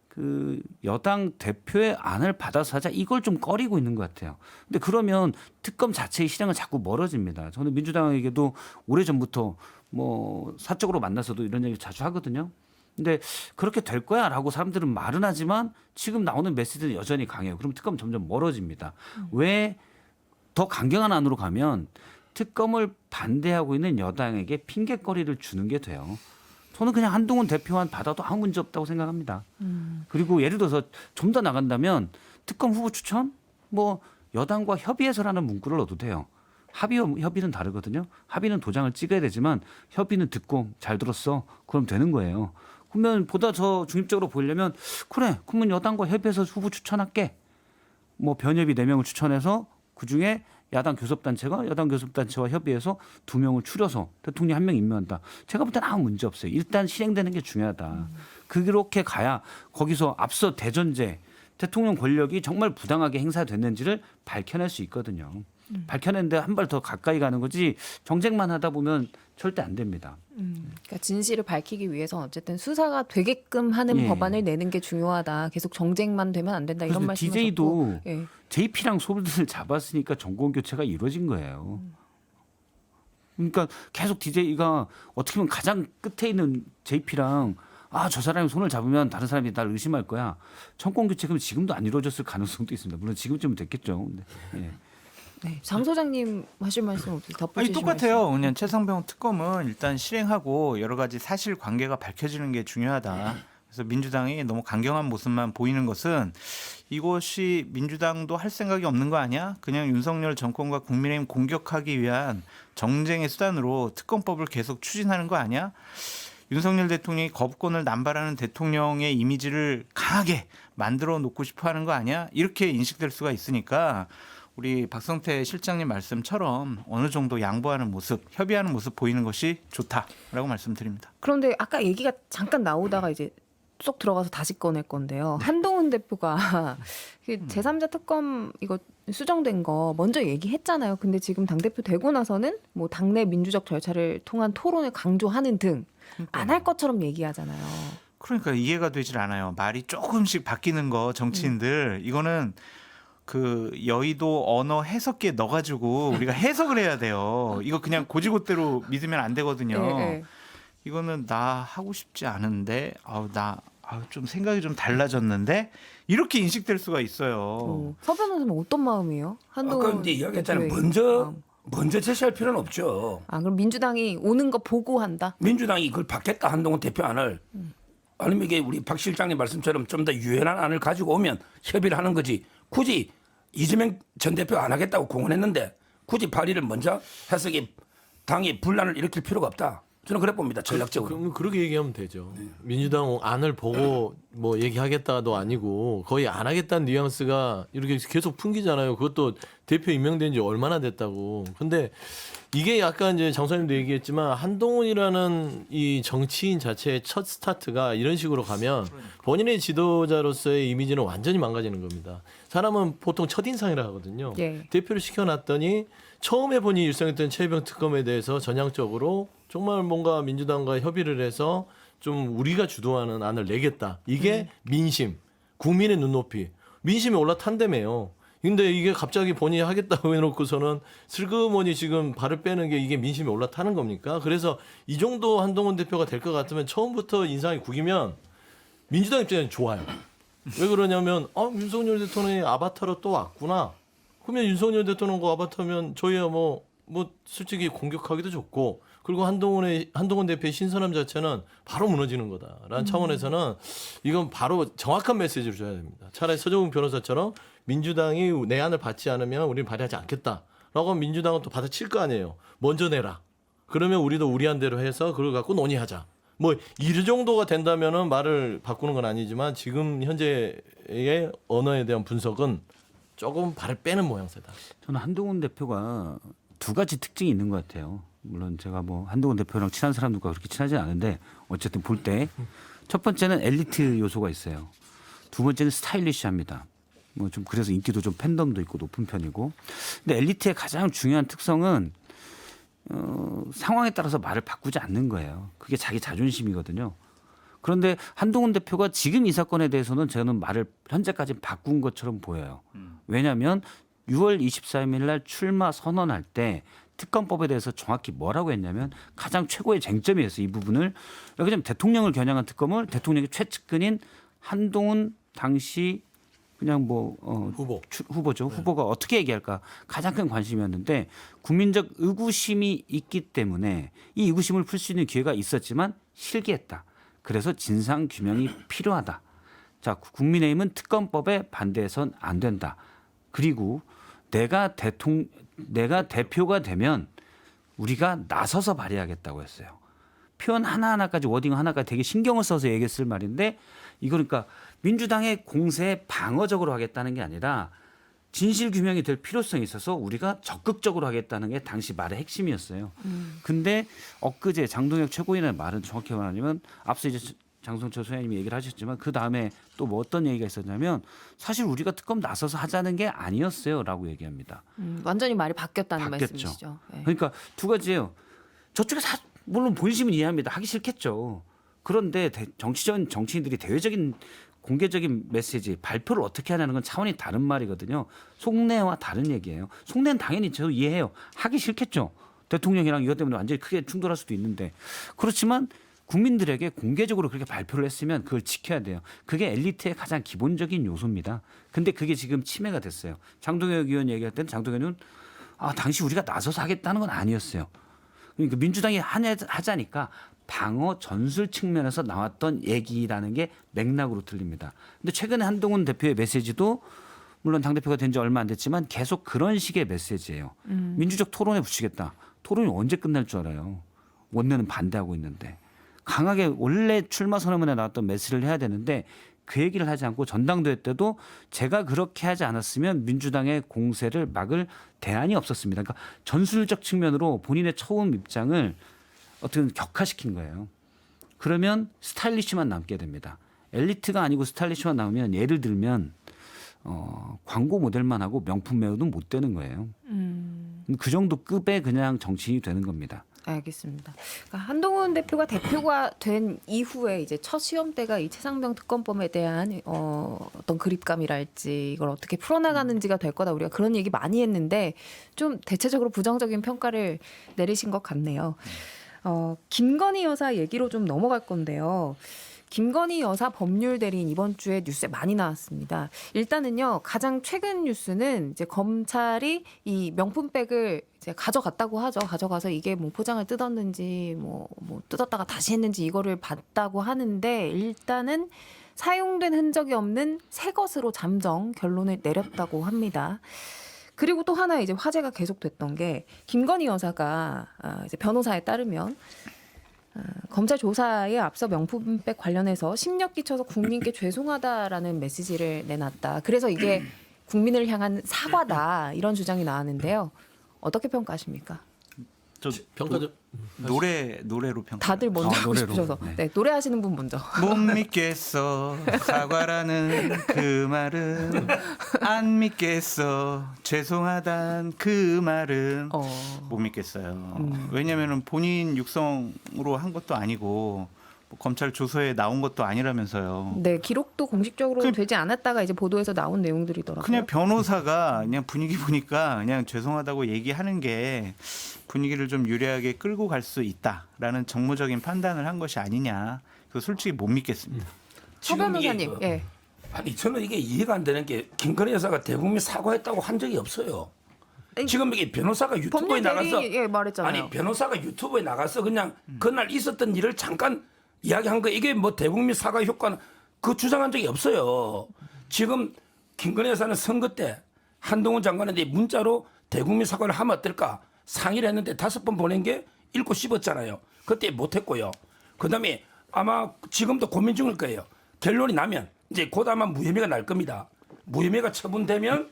그 여당 대표의 안을 받아서 하자 이걸 좀 꺼리고 있는 것 같아요. 근데 그러면 특검 자체의 실행은 자꾸 멀어집니다. 저는 민주당에게도 오래전부터 뭐 사적으로 만나서도 이런 얘기 자주 하거든요. 근데 그렇게 될 거야라고 사람들은 말은 하지만 지금 나오는 메시지는 여전히 강해요. 그럼 특검 점점 멀어집니다. 왜 더 강경한 안으로 가면 특검을 반대하고 있는 여당에게 핑계거리를 주는 게 돼요. 저는 그냥 한동훈 대표안 받아도 아무 문제 없다고 생각합니다. 그리고 예를 들어서 좀 더 나간다면 특검 후보 추천 뭐 여당과 협의해서라는 문구를 넣어도 돼요. 협의는 다르거든요. 합의는 도장을 찍어야 되지만 협의는 듣고 잘 들었어. 그럼 되는 거예요. 그러면 보다 더 중립적으로 보이려면 그래. 그러면 여당과 협의해서 후보 추천할게. 뭐 변협이 4명을 추천해서 그중에 야당 교섭단체가 여당 교섭단체와 협의해서 2명을 추려서 대통령 1명 임명한다. 제가 볼 때는 아무 문제 없어요. 일단 실행되는 게 중요하다. 그렇게 가야 거기서 앞서 대전제 대통령 권력이 정말 부당하게 행사됐는지를 밝혀낼 수 있거든요. 밝혀내는데 한 발 더 가까이 가는 거지 정쟁만 하다 보면 절대 안 됩니다. 그러니까 진실을 밝히기 위해서 어쨌든 수사가 되게끔 하는 법안을 내는 게 중요하다. 계속 정쟁만 되면 안 된다. 이런 말씀을 DJ도 예. JP랑 소비를 잡았으니까 정권 교체가 이루어진 거예요. 그러니까 계속 DJ가 어떻게 보면 가장 끝에 있는 JP랑 저 사람이 손을 잡으면 다른 사람이 날 의심할 거야. 정권 교체 그럼 지금도 안 이루어졌을 가능성도 있습니다. 물론 지금쯤은 됐겠죠. 근데, 예. 네, 장 소장님 하실 말씀 없으세요? 덧붙이실 아니 똑같아요. 그냥 최상병 특검은 일단 실행하고 여러 가지 사실 관계가 밝혀지는 게 중요하다. 그래서 민주당이 너무 강경한 모습만 보이는 것은 이것이 민주당도 할 생각이 없는 거 아니야? 그냥 윤석열 정권과 국민의힘 공격하기 위한 정쟁의 수단으로 특검법을 계속 추진하는 거 아니야? 윤석열 대통령이 거부권을 남발하는 대통령의 이미지를 강하게 만들어 놓고 싶어 하는 거 아니야? 이렇게 인식될 수가 있으니까 우리 박성태 실장님 말씀처럼 어느 정도 양보하는 모습, 협의하는 모습 보이는 것이 좋다라고 말씀드립니다. 그런데 아까 얘기가 잠깐 나오다가 이제 쏙 들어가서 다시 꺼낼 건데요. 한동훈 대표가 그 제3자 특검 이거 수정된 거 먼저 얘기했잖아요. 근데 지금 당대표 되고 나서는 뭐 당내 민주적 절차를 통한 토론을 강조하는 등 안 할 것처럼 얘기하잖아요. 그러니까 이해가 되질 않아요. 말이 조금씩 바뀌는 거 정치인들 이거는 그 여의도 언어 해석기에 넣어가지고 우리가 해석을 해야 돼요. 이거 그냥 고지고대로 믿으면 안 되거든요. 네. 이거는 나 하고 싶지 않은데 좀 생각이 좀 달라졌는데 이렇게 인식될 수가 있어요. 서 변호사는 어떤 마음이에요? 한동훈 아까 이제 이야기했잖아요. 대표의 먼저 제시할 필요는 없죠. 아 그럼 민주당이 오는 거 보고 한다? 민주당이 이걸 받겠다 한동훈 대표 안을 아니면 이게 우리 박 실장님 말씀처럼 좀 더 유연한 안을 가지고 오면 협의를 하는 거지. 굳이 이재명 전 대표 안 하겠다고 공언했는데 굳이 발의를 먼저 해서 이게 당이 분란을 일으킬 필요가 없다. 저는 그래 봅니다. 전략적으로. 그럼 그렇게 얘기하면 되죠. 민주당 안을 보고 뭐 얘기하겠다도 아니고 거의 안 하겠다는 뉘앙스가 이렇게 계속 풍기잖아요. 그것도 대표 임명된 지 얼마나 됐다고. 근데 이게 약간 이제 장 소장님도 얘기했지만 한동훈이라는 이 정치인 자체의 첫 스타트가 이런 식으로 가면 본인의 지도자로서의 이미지는 완전히 망가지는 겁니다. 사람은 보통 첫인상이라 하거든요. 예. 대표를 시켜놨더니 처음에 본인이 일성했던 최혜병 특검에 대해서 전향적으로 정말 뭔가 민주당과 협의를 해서 좀 우리가 주도하는 안을 내겠다. 이게 민심, 국민의 눈높이. 민심이 올라탄다며요. 근데 이게 갑자기 본인이 하겠다고 해놓고서는 슬그머니 지금 발을 빼는 게 이게 민심이 올라타는 겁니까? 그래서 이 정도 한동훈 대표가 될 것 같으면 처음부터 인상이 구기면 민주당 입장에는 좋아요. 왜 그러냐면 윤석열 대통령이 아바타로 또 왔구나. 그러면 윤석열 대통령과 아바타면 저희야 뭐 솔직히 공격하기도 좋고 그리고 한동훈 대표의 신선함 자체는 바로 무너지는 거다라는 차원에서는 이건 바로 정확한 메시지를 줘야 됩니다. 차라리 서정훈 변호사처럼 민주당이 내 안을 받지 않으면 우리는 발의하지 않겠다라고 하면 민주당은 또 받아칠 거 아니에요. 먼저 내라. 그러면 우리도 우리한 대로 해서 그걸 갖고 논의하자. 뭐 이 정도가 된다면은 말을 바꾸는 건 아니지만 지금 현재의 언어에 대한 분석은 조금 발을 빼는 모양새다. 저는 한동훈 대표가 두 가지 특징이 있는 것 같아요. 물론 제가 뭐 한동훈 대표랑 친한 사람들과 그렇게 친하지 않은데 어쨌든 볼 때 첫 번째는 엘리트 요소가 있어요. 두 번째는 스타일리시합니다. 뭐 좀 그래서 인기도 좀 팬덤도 있고 높은 편이고. 근데 엘리트의 가장 중요한 특성은 상황에 따라서 말을 바꾸지 않는 거예요. 그게 자기 자존심이거든요. 그런데 한동훈 대표가 지금 이 사건에 대해서는 저는 말을 현재까지 바꾼 것처럼 보여요. 왜냐하면 6월 24일 날 출마 선언할 때 특검법에 대해서 정확히 뭐라고 했냐면 가장 최고의 쟁점이었어요. 이 부분을. 왜냐하면 대통령을 겨냥한 특검을 대통령의 최측근인 한동훈 당시 그냥 후보죠. 네. 후보가 어떻게 얘기할까 가장 큰 관심이었는데 국민적 의구심이 있기 때문에 이 의구심을 풀 수 있는 기회가 있었지만 실기했다. 그래서 진상 규명이 필요하다. 자, 국민의힘은 특검법에 반대해서는 안 된다. 그리고 내가 대표가 되면 우리가 나서서 발의하겠다고 했어요. 표현 하나하나까지 워딩 하나까지 되게 신경을 써서 얘기했을 말인데 이거 그러니까 민주당의 공세에 방어적으로 하겠다는 게 아니라 진실 규명이 될 필요성이 있어서 우리가 적극적으로 하겠다는 게 당시 말의 핵심이었어요. 근데 엊그제 장동혁 최고위원의 말은 정확히 말하면 앞서 이제 장성철 소장님이 얘기를 하셨지만 그 다음에 또 뭐 어떤 얘기가 있었냐면 사실 우리가 특검 나서서 하자는 게 아니었어요라고 얘기합니다. 완전히 말이 바뀌었다는 바뀌었죠. 말씀이시죠. 네. 그러니까 두 가지예요. 저쪽에 물론 본심은 이해합니다. 하기 싫겠죠. 그런데 정치인들이 대외적인 공개적인 메시지 발표를 어떻게 하냐는 건 차원이 다른 말이거든요. 속내와 다른 얘기예요. 속내는 당연히 저도 이해해요. 하기 싫겠죠. 대통령이랑 이것 때문에 완전히 크게 충돌할 수도 있는데 그렇지만 국민들에게 공개적으로 그렇게 발표를 했으면 그걸 지켜야 돼요. 그게 엘리트의 가장 기본적인 요소입니다. 근데 그게 지금 침해가 됐어요. 장동혁 의원 얘기할 때는 장동혁 의원은 당시 우리가 나서서 하겠다는 건 아니었어요. 그러니까 민주당이 하자니까 방어 전술 측면에서 나왔던 얘기라는 게 맥락으로 들립니다. 근데 최근에 한동훈 대표의 메시지도 물론 당대표가 된 지 얼마 안 됐지만 계속 그런 식의 메시지예요. 민주적 토론에 붙이겠다. 토론이 언제 끝날 줄 알아요. 원내는 반대하고 있는데. 강하게 원래 출마 선언문에 나왔던 메시지를 해야 되는데 그 얘기를 하지 않고 전당대회 때도 제가 그렇게 하지 않았으면 민주당의 공세를 막을 대안이 없었습니다. 그러니까 전술적 측면으로 본인의 처음 입장을 어떻게 격화시킨 거예요. 그러면 스타일리시만 남게 됩니다. 엘리트가 아니고 스타일리시만 나오면 예를 들면 광고 모델만 하고 명품 배우는 못 되는 거예요. 그 정도 급의 그냥 정치인이 되는 겁니다. 알겠습니다. 그러니까 한동훈 대표가 된 이후에 이제 첫 시험대가 이 최상병 특검법에 대한 어떤 그립감이랄지 이걸 어떻게 풀어나가는지가 될 거다. 우리가 그런 얘기 많이 했는데 좀 대체적으로 부정적인 평가를 내리신 것 같네요. 김건희 여사 얘기로 좀 넘어갈 건데요. 김건희 여사 법률 대리인 이번 주에 뉴스에 많이 나왔습니다. 일단은요, 가장 최근 뉴스는 이제 검찰이 이 명품백을 이제 가져갔다고 하죠. 가져가서 이게 뭐 포장을 뜯었는지 뭐 뜯었다가 다시 했는지 이거를 봤다고 하는데 일단은 사용된 흔적이 없는 새 것으로 잠정 결론을 내렸다고 합니다. 그리고 또 하나 이제 화제가 계속됐던 게 김건희 여사가 이제 변호사에 따르면 검찰 조사에 앞서 명품백 관련해서 심력 끼쳐서 국민께 죄송하다라는 메시지를 내놨다. 그래서 이게 국민을 향한 사과다 이런 주장이 나왔는데요. 어떻게 평가하십니까? 저 평가 좀 노래로 평가. 다들 먼저 하고 노래로. 싶으셔서 네, 노래하시는 분 먼저. 못 믿겠어 사과라는 그 말은 안 믿겠어 죄송하단 그 말은 못 믿겠어요. 왜냐하면 본인 육성으로 한 것도 아니고 뭐 검찰 조서에 나온 것도 아니라면서요. 네, 기록도 공식적으로 되지 않았다가 이제 보도에서 나온 내용들이더라고요. 그냥 변호사가 그냥 분위기 보니까 그냥 죄송하다고 얘기하는 게 분위기를 좀 유리하게 끌고 갈 수 있다라는 정무적인 판단을 한 것이 아니냐. 그래서 솔직히 못 믿겠습니다. 서 변호사님, 예. 아니 저는 이게 이해가 안 되는 게 김건희 여사가 대국민 사과했다고 한 적이 없어요. 지금 이게 변호사가 유튜브에 법률 나가서 대리 말했잖아요. 아니 변호사가 유튜브에 나가서 그냥 그날 있었던 일을 잠깐 이야기한 거 이게 뭐 대국민 사과 효과는 그 주장한 적이 없어요. 지금 김건희 여사는 선거 때 한동훈 장관한테 문자로 대국민 사과를 하면 어떨까 상의를 했는데 5번 보낸 게 읽고 씹었잖아요. 그때 못했고요. 그다음에 아마 지금도 고민 중일 거예요. 결론이 나면 이제 곧 아마 무혐의가 날 겁니다. 무혐의가 처분되면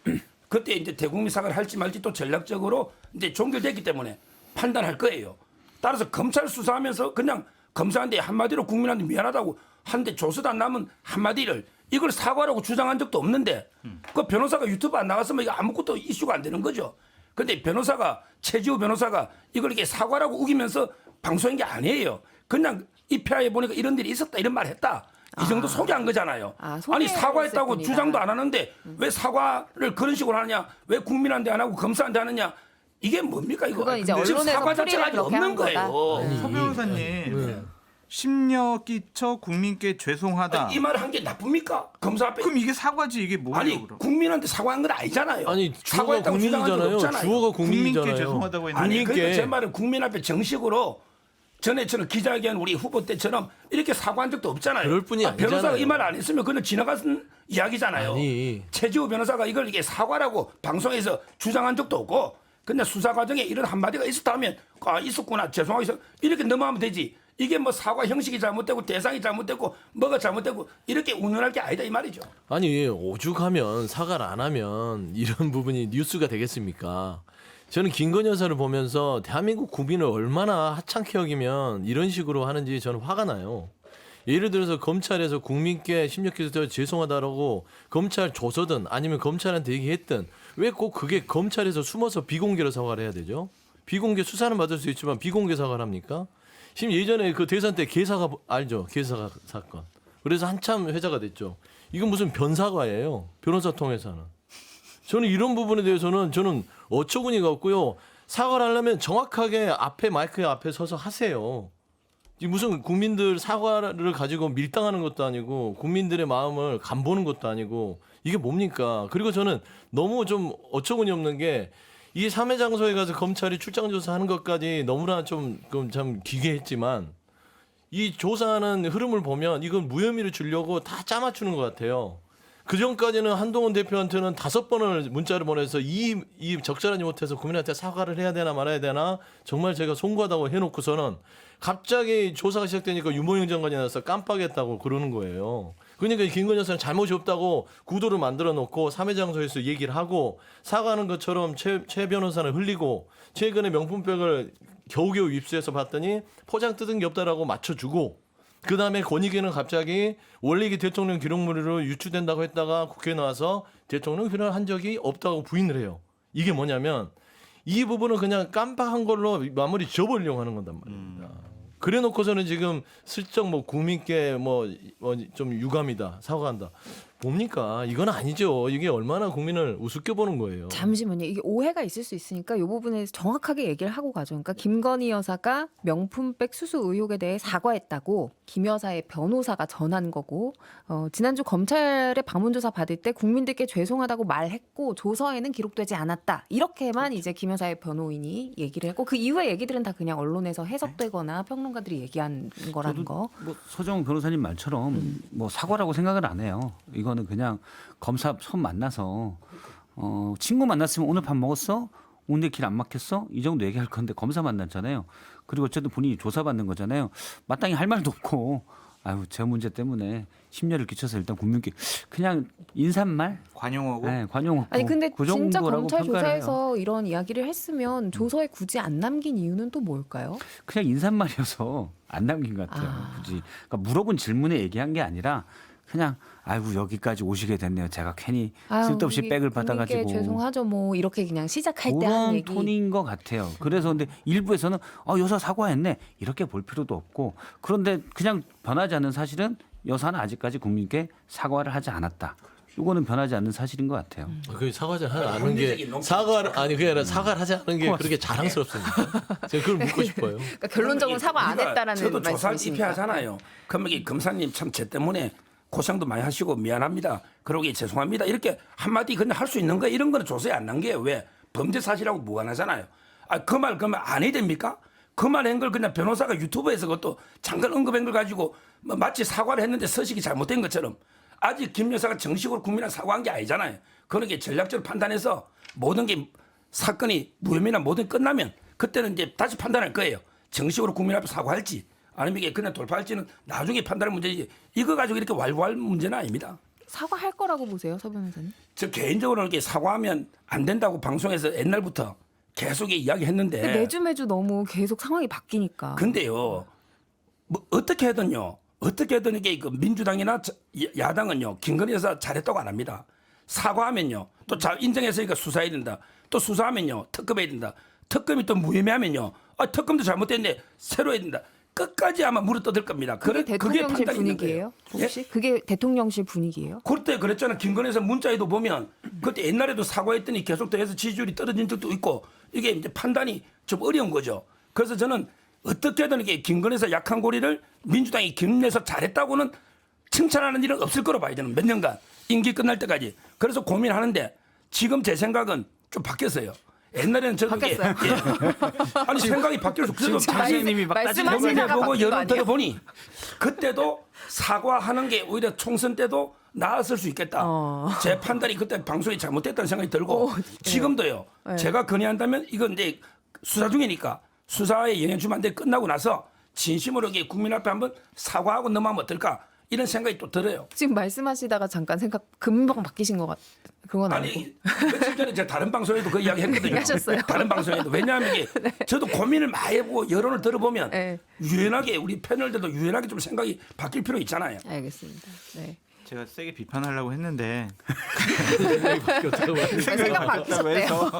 그때 이제 대국민 사과를 할지 말지 또 전략적으로 이제 종결됐기 때문에 판단할 거예요. 따라서 검찰 수사하면서 그냥 검사한테 한마디로 국민한테 미안하다고 하는데 조서도 안 나면 한마디를 이걸 사과라고 주장한 적도 없는데 그 변호사가 유튜브 안 나갔으면 이거 아무것도 이슈가 안 되는 거죠. 근데 변호사가 최지호 변호사가 이걸 이렇게 사과라고 우기면서 방송한 게 아니에요. 그냥 입회하에 보니까 이런 일이 있었다 이런 말 했다. 이 정도 소개한 거잖아요. 아니 사과했다고 뿐이다. 주장도 안 하는데 왜 사과를 그런 식으로 하느냐? 왜 국민한테 안 하고 검사한테 하느냐? 이게 뭡니까 이거? 그건 이제 지금 언론에서 사과 자체가 아직 그렇게 없는 한 거다. 거예요. 서 변호사님 심려 끼쳐 국민께 죄송하다. 이 말 한 게 나쁩니까? 검사 앞에 그럼 이게 사과지 이게 뭐예요? 아니 그럼? 국민한테 사과한 건 아니잖아요. 아니 주어가 사과했다고 주장한 적 국민이잖아요. 없잖아요. 주어가 국민께 국민이잖아요. 죄송하다고 했는데 아니 그러니까 제 국민께 말은 국민 앞에 정식으로 전에처럼 기자회견 우리 후보 때처럼 이렇게 사과한 적도 없잖아요. 그럴 뿐이 변호사가 아니잖아요. 이 말 안 했으면 그냥 지나간 이야기잖아요. 아니. 최지호 변호사가 이걸 이게 사과라고 방송에서 주장한 적도 없고 그냥 수사 과정에 이런 한마디가 있었다면 아 있었구나 죄송하게 이렇게 넘어가면 되지. 이게 뭐 사과 형식이 잘못되고 대상이 잘못되고 뭐가 잘못되고 이렇게 운운할 게 아니다 이 말이죠. 아니 오죽하면 사과를 안 하면 이런 부분이 뉴스가 되겠습니까? 저는 김건희 여사를 보면서 대한민국 국민을 얼마나 하찮게 여기면 이런 식으로 하는지 저는 화가 나요. 예를 들어서 검찰에서 국민께 심력해서 죄송하다라고 검찰 조서든 아니면 검찰한테 얘기했든 왜 꼭 그게 검찰에서 숨어서 비공개로 사과를 해야 되죠? 비공개 수사는 받을 수 있지만 비공개 사과를 합니까? 지금 예전에 그 대선 때 개사가 알죠? 개사 사건. 그래서 한참 회자가 됐죠. 이건 무슨 변사과예요. 변호사 통해서 하는. 저는 이런 부분에 대해서는 저는 어처구니가 없고요. 사과를 하려면 정확하게 앞에 마이크 앞에 서서 하세요. 무슨 국민들 사과를 가지고 밀당하는 것도 아니고 국민들의 마음을 간보는 것도 아니고 이게 뭡니까? 그리고 저는 너무 좀 어처구니 없는 게 이 3회 장소에 가서 검찰이 출장 조사하는 것까지 너무나 좀 참 기괴했지만 이 조사하는 흐름을 보면 이건 무혐의를 주려고 다 짜맞추는 것 같아요. 그 전까지는 한동훈 대표한테는 5번을 문자를 보내서 이 적절하지 못해서 국민한테 사과를 해야 되나 말아야 되나 정말 제가 송구하다고 해놓고서는 갑자기 조사가 시작되니까 유모영 장관이 나서 깜빡했다고 그러는 거예요. 그러니까 김건희 여사는 잘못이 없다고 구도를 만들어 놓고 3회 장소에서 얘기를 하고 사과하는 것처럼 최 변호사는 흘리고 최근에 명품백을 겨우겨우 입수해서 봤더니 포장 뜯은 게 없다라고 맞춰주고 그다음에 권익위는 갑자기 원래 이게 대통령 기록물로 유출된다고 했다가 국회에 나와서 대통령 기록을 한 적이 없다고 부인을 해요. 이게 뭐냐면 이 부분은 그냥 깜빡한 걸로 마무리 지어버리려고 하는 건단 말입니다. 그래 놓고서는 지금 슬쩍 뭐 국민께 뭐 좀 유감이다 사과한다. 뭡니까? 이건 아니죠. 이게 얼마나 국민을 우습게 보는 거예요. 잠시만요. 이게 오해가 있을 수 있으니까 이 부분에 대해서 정확하게 얘기를 하고 가죠. 그러니까 김건희 여사가 명품백 수수 의혹에 대해 사과했다고 김 여사의 변호사가 전한 거고 지난주 검찰에 방문조사 받을 때 국민들께 죄송하다고 말했고 조서에는 기록되지 않았다. 이렇게만 이제 김 여사의 변호인이 얘기를 했고 그 이후의 얘기들은 다 그냥 언론에서 해석되거나 평론가들이 얘기한 거라는 거. 뭐 서정훈 변호사님 말처럼 뭐 사과라고 생각을 안 해요. 이거는 그냥 검사 처음 만나서 친구 만났으면 오늘 밥 먹었어? 오늘 길 안 막혔어? 이 정도 얘기할 건데 검사 만났잖아요. 그리고 어쨌든 본인이 조사받는 거잖아요. 마땅히 할 말도 없고 아유 제 문제 때문에 심려를 끼쳐서 일단 국민께 그냥 인사말 관용하고 네, 관용하고 아니 근데 그 진짜 정도라고 검찰 평가를 해요. 조사에서 이런 이야기를 했으면 조서에 굳이 안 남긴 이유는 또 뭘까요? 그냥 인사말이어서 안 남긴 것 같아요. 굳이 그러니까 물어본 질문에 얘기한 게 아니라 그냥 아이고 여기까지 오시게 됐네요. 제가 괜히 쓸데없이 우리 백을 국민께 받아가지고 죄송하죠. 뭐 이렇게 그냥 시작할 때 하는 그런 얘기. 톤인 것 같아요. 그래서 근데 일부에서는 여사 사과했네 이렇게 볼 필요도 없고 그런데 그냥 변하지 않는 사실은 여사는 아직까지 국민께 사과를 하지 않았다. 이거는 변하지 않는 사실인 것 같아요. 그 사과를 하지 않은 게 사과를 아니 그게 아니라 사과를 하지 않은 게 그렇게 자랑스럽습니까? 제가 그걸 묻고 싶어요. 그러니까 결론적으로 사과 안 우리가 했다라는 저도 조사를 말씀이시니까. 입회하잖아요. 그러면 이 검사님 참 제 때문에 고생도 많이 하시고 미안합니다. 그러기 죄송합니다. 이렇게 한마디 그냥 할 수 있는 거 이런 거는 조사에 안 난 게요. 왜? 범죄 사실하고 무관하잖아요. 그 말 그러면 안 해야 됩니까? 그 말 한 걸 그냥 변호사가 유튜브에서 그것도 잠깐 언급한 걸 가지고 마치 사과를 했는데 서식이 잘못된 것처럼 아직 김 여사가 정식으로 국민한테 사과한 게 아니잖아요. 그런 게 전략적으로 판단해서 모든 게 사건이 무혐의나 모든 끝나면 그때는 이제 다시 판단할 거예요. 정식으로 국민 앞에 사과할지 아니면 이게 그냥 돌파할지는 나중에 판단할 문제지 이거 가지고 이렇게 왈부할 문제는 아닙니다. 사과할 거라고 보세요, 서 변호사님? 저 개인적으로 이렇게 사과하면 안 된다고 방송에서 옛날부터 계속 이야기했는데 근데 매주 너무 계속 상황이 바뀌니까. 근데요, 뭐 어떻게 하든요, 이게 그 민주당이나 야당은요, 김건희 여사 잘했다고 안 합니다. 사과하면요, 또 잘 인정했으니까 수사해야 된다. 또 수사하면요, 특검해야 된다. 특검이 또 무혐의하면요, 특검도 잘못됐는데 새로 해야 된다. 끝까지 아마 물어뜯을 겁니다. 그게 그게 대통령실 판단이 있는 분위기예요? 거예요. 혹시? 예? 그게 대통령실 분위기예요? 그때 그랬잖아. 김건희 여사 문자에도 보면 그때 옛날에도 사과했더니 계속 더해서 지지율이 떨어진 적도 있고 이게 이제 판단이 좀 어려운 거죠. 그래서 저는 어떻게든 이게 김건희 여사 약한 고리를 민주당이 김내서 잘했다고는 칭찬하는 일은 없을 거로 봐야 되는 몇 년간 임기 끝날 때까지. 그래서 고민하는데 지금 제 생각은 좀 바뀌었어요. 옛날에는 저도 이게 아니 생각이 바뀌어서 그래도 장관님이 막 말씀하시다가 보고 바뀐 거 여론 아니에요? 들어보니 그때도 사과하는 게 오히려 총선 때도 나았을 수 있겠다. 제 판단이 그때 방송이 잘못됐다는 생각이 들고 지금도요. 제가 건의한다면 이건 이제 수사 중이니까 수사에 영향 주면 안 돼. 끝나고 나서 진심으로 이게 국민 앞에 한번 사과하고 넘어가면 어떨까 이런 생각이 또 들어요. 지금 말씀하시다가 잠깐 생각 금방 바뀌신 것 같. 그건 아니고. 아니 며칠 전에 제가 다른 방송에도 그 이야기 했거든요. 하셨어요? 다른 방송에도 왜냐하면 이게 저도 고민을 많이 해보고 여론을 들어보면 네. 유연하게 우리 패널들도 유연하게 좀 생각이 바뀔 필요 있잖아요. 알겠습니다. 네. 제가 세게 비판하려고 했는데 생각 바뀌셨대요.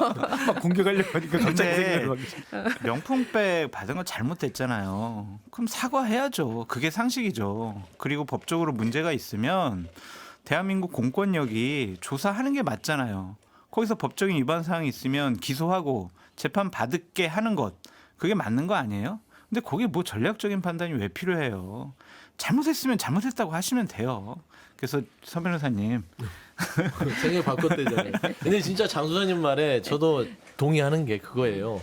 막 공격하려고 하니까 갑자기 근데 생각이 바뀌죠. 명품백 받은 거 잘못됐잖아요. 그럼 사과해야죠. 그게 상식이죠. 그리고 법적으로 문제가 있으면 대한민국 공권력이 조사하는 게 맞잖아요. 거기서 법적인 위반 사항이 있으면 기소하고 재판 받게 하는 것 그게 맞는 거 아니에요? 근데 거기에 뭐 전략적인 판단이 왜 필요해요? 잘못했으면 잘못했다고 하시면 돼요. 그래서 서 변호사님 생각 바꿨대잖아요. 근데 진짜 장 소장님 말에 저도 동의하는 게 그거예요.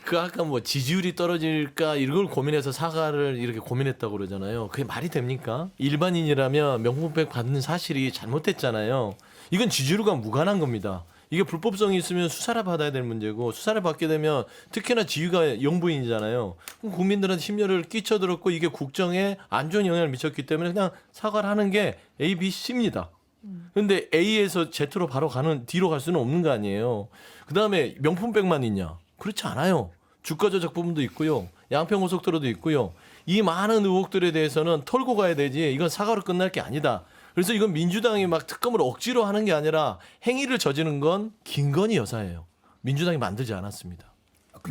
그 아까 뭐 지지율이 떨어질까 이걸 고민해서 사과를 이렇게 고민했다고 그러잖아요. 그게 말이 됩니까? 일반인이라면 명품백 받는 사실이 잘못됐잖아요. 이건 지지율과 무관한 겁니다. 이게 불법성이 있으면 수사를 받아야 될 문제고 수사를 받게 되면 특히나 지휘가 영부인이잖아요. 그럼 국민들한테 심려를 끼쳐들었고 이게 국정에 안 좋은 영향을 미쳤기 때문에 그냥 사과를 하는 게 A, B, C입니다. 근데 A에서 Z로 바로 가는 D로 갈 수는 없는 거 아니에요. 그다음에 명품백만 있냐? 그렇지 않아요. 주가 조작 부분도 있고요. 양평고속도로도 있고요. 이 많은 의혹들에 대해서는 털고 가야 되지 이건 사과로 끝날 게 아니다. 그래서 이건 민주당이 막 특검을 억지로 하는 게 아니라 행위를 저지른 건 김건희 여사예요. 민주당이 만들지 않았습니다.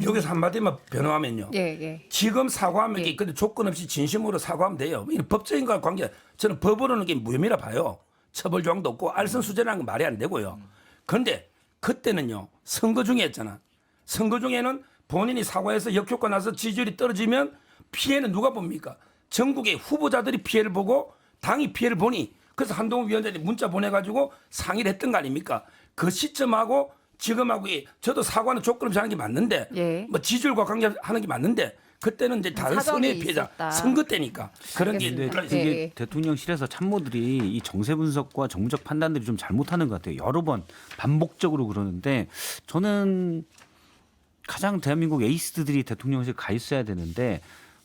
여기서 한마디만 변호하면요. 예. 지금 사과하면 예. 근데 조건 없이 진심으로 사과하면 돼요. 이 법적인 거 관계 저는 법으로는 게 무혐의라 봐요. 처벌 조항도 없고 알선수재라는 건 말이 안 되고요. 그런데 그때는요. 선거 중에 했잖아. 선거 중에는 본인이 사과해서 역효과 나서 지지율이 떨어지면 피해는 누가 봅니까? 전국의 후보자들이 피해를 보고 당이 피해를 보니 그래서 한동훈 위원장이 문자 보내가지고 상의를 했던 거 아닙니까? 그 시점하고 지금하고 저도 사과는 조건 없이 하는 게 맞는데 예. 뭐 지지율과 관계하는 게 맞는데 그때는 이제 다른 사정이 선의 피해자 있었다. 선거 때니까 그런 게 알겠습니다. 있더라고요. 예. 이게 대통령실에서 참모들이 이 정세 분석과 정무적 판단들이 좀 잘못하는 것 같아요. 여러 번 반복적으로 그러는데 저는 가장 대한민국 에이스들이 대통령실 가 있어야 되는데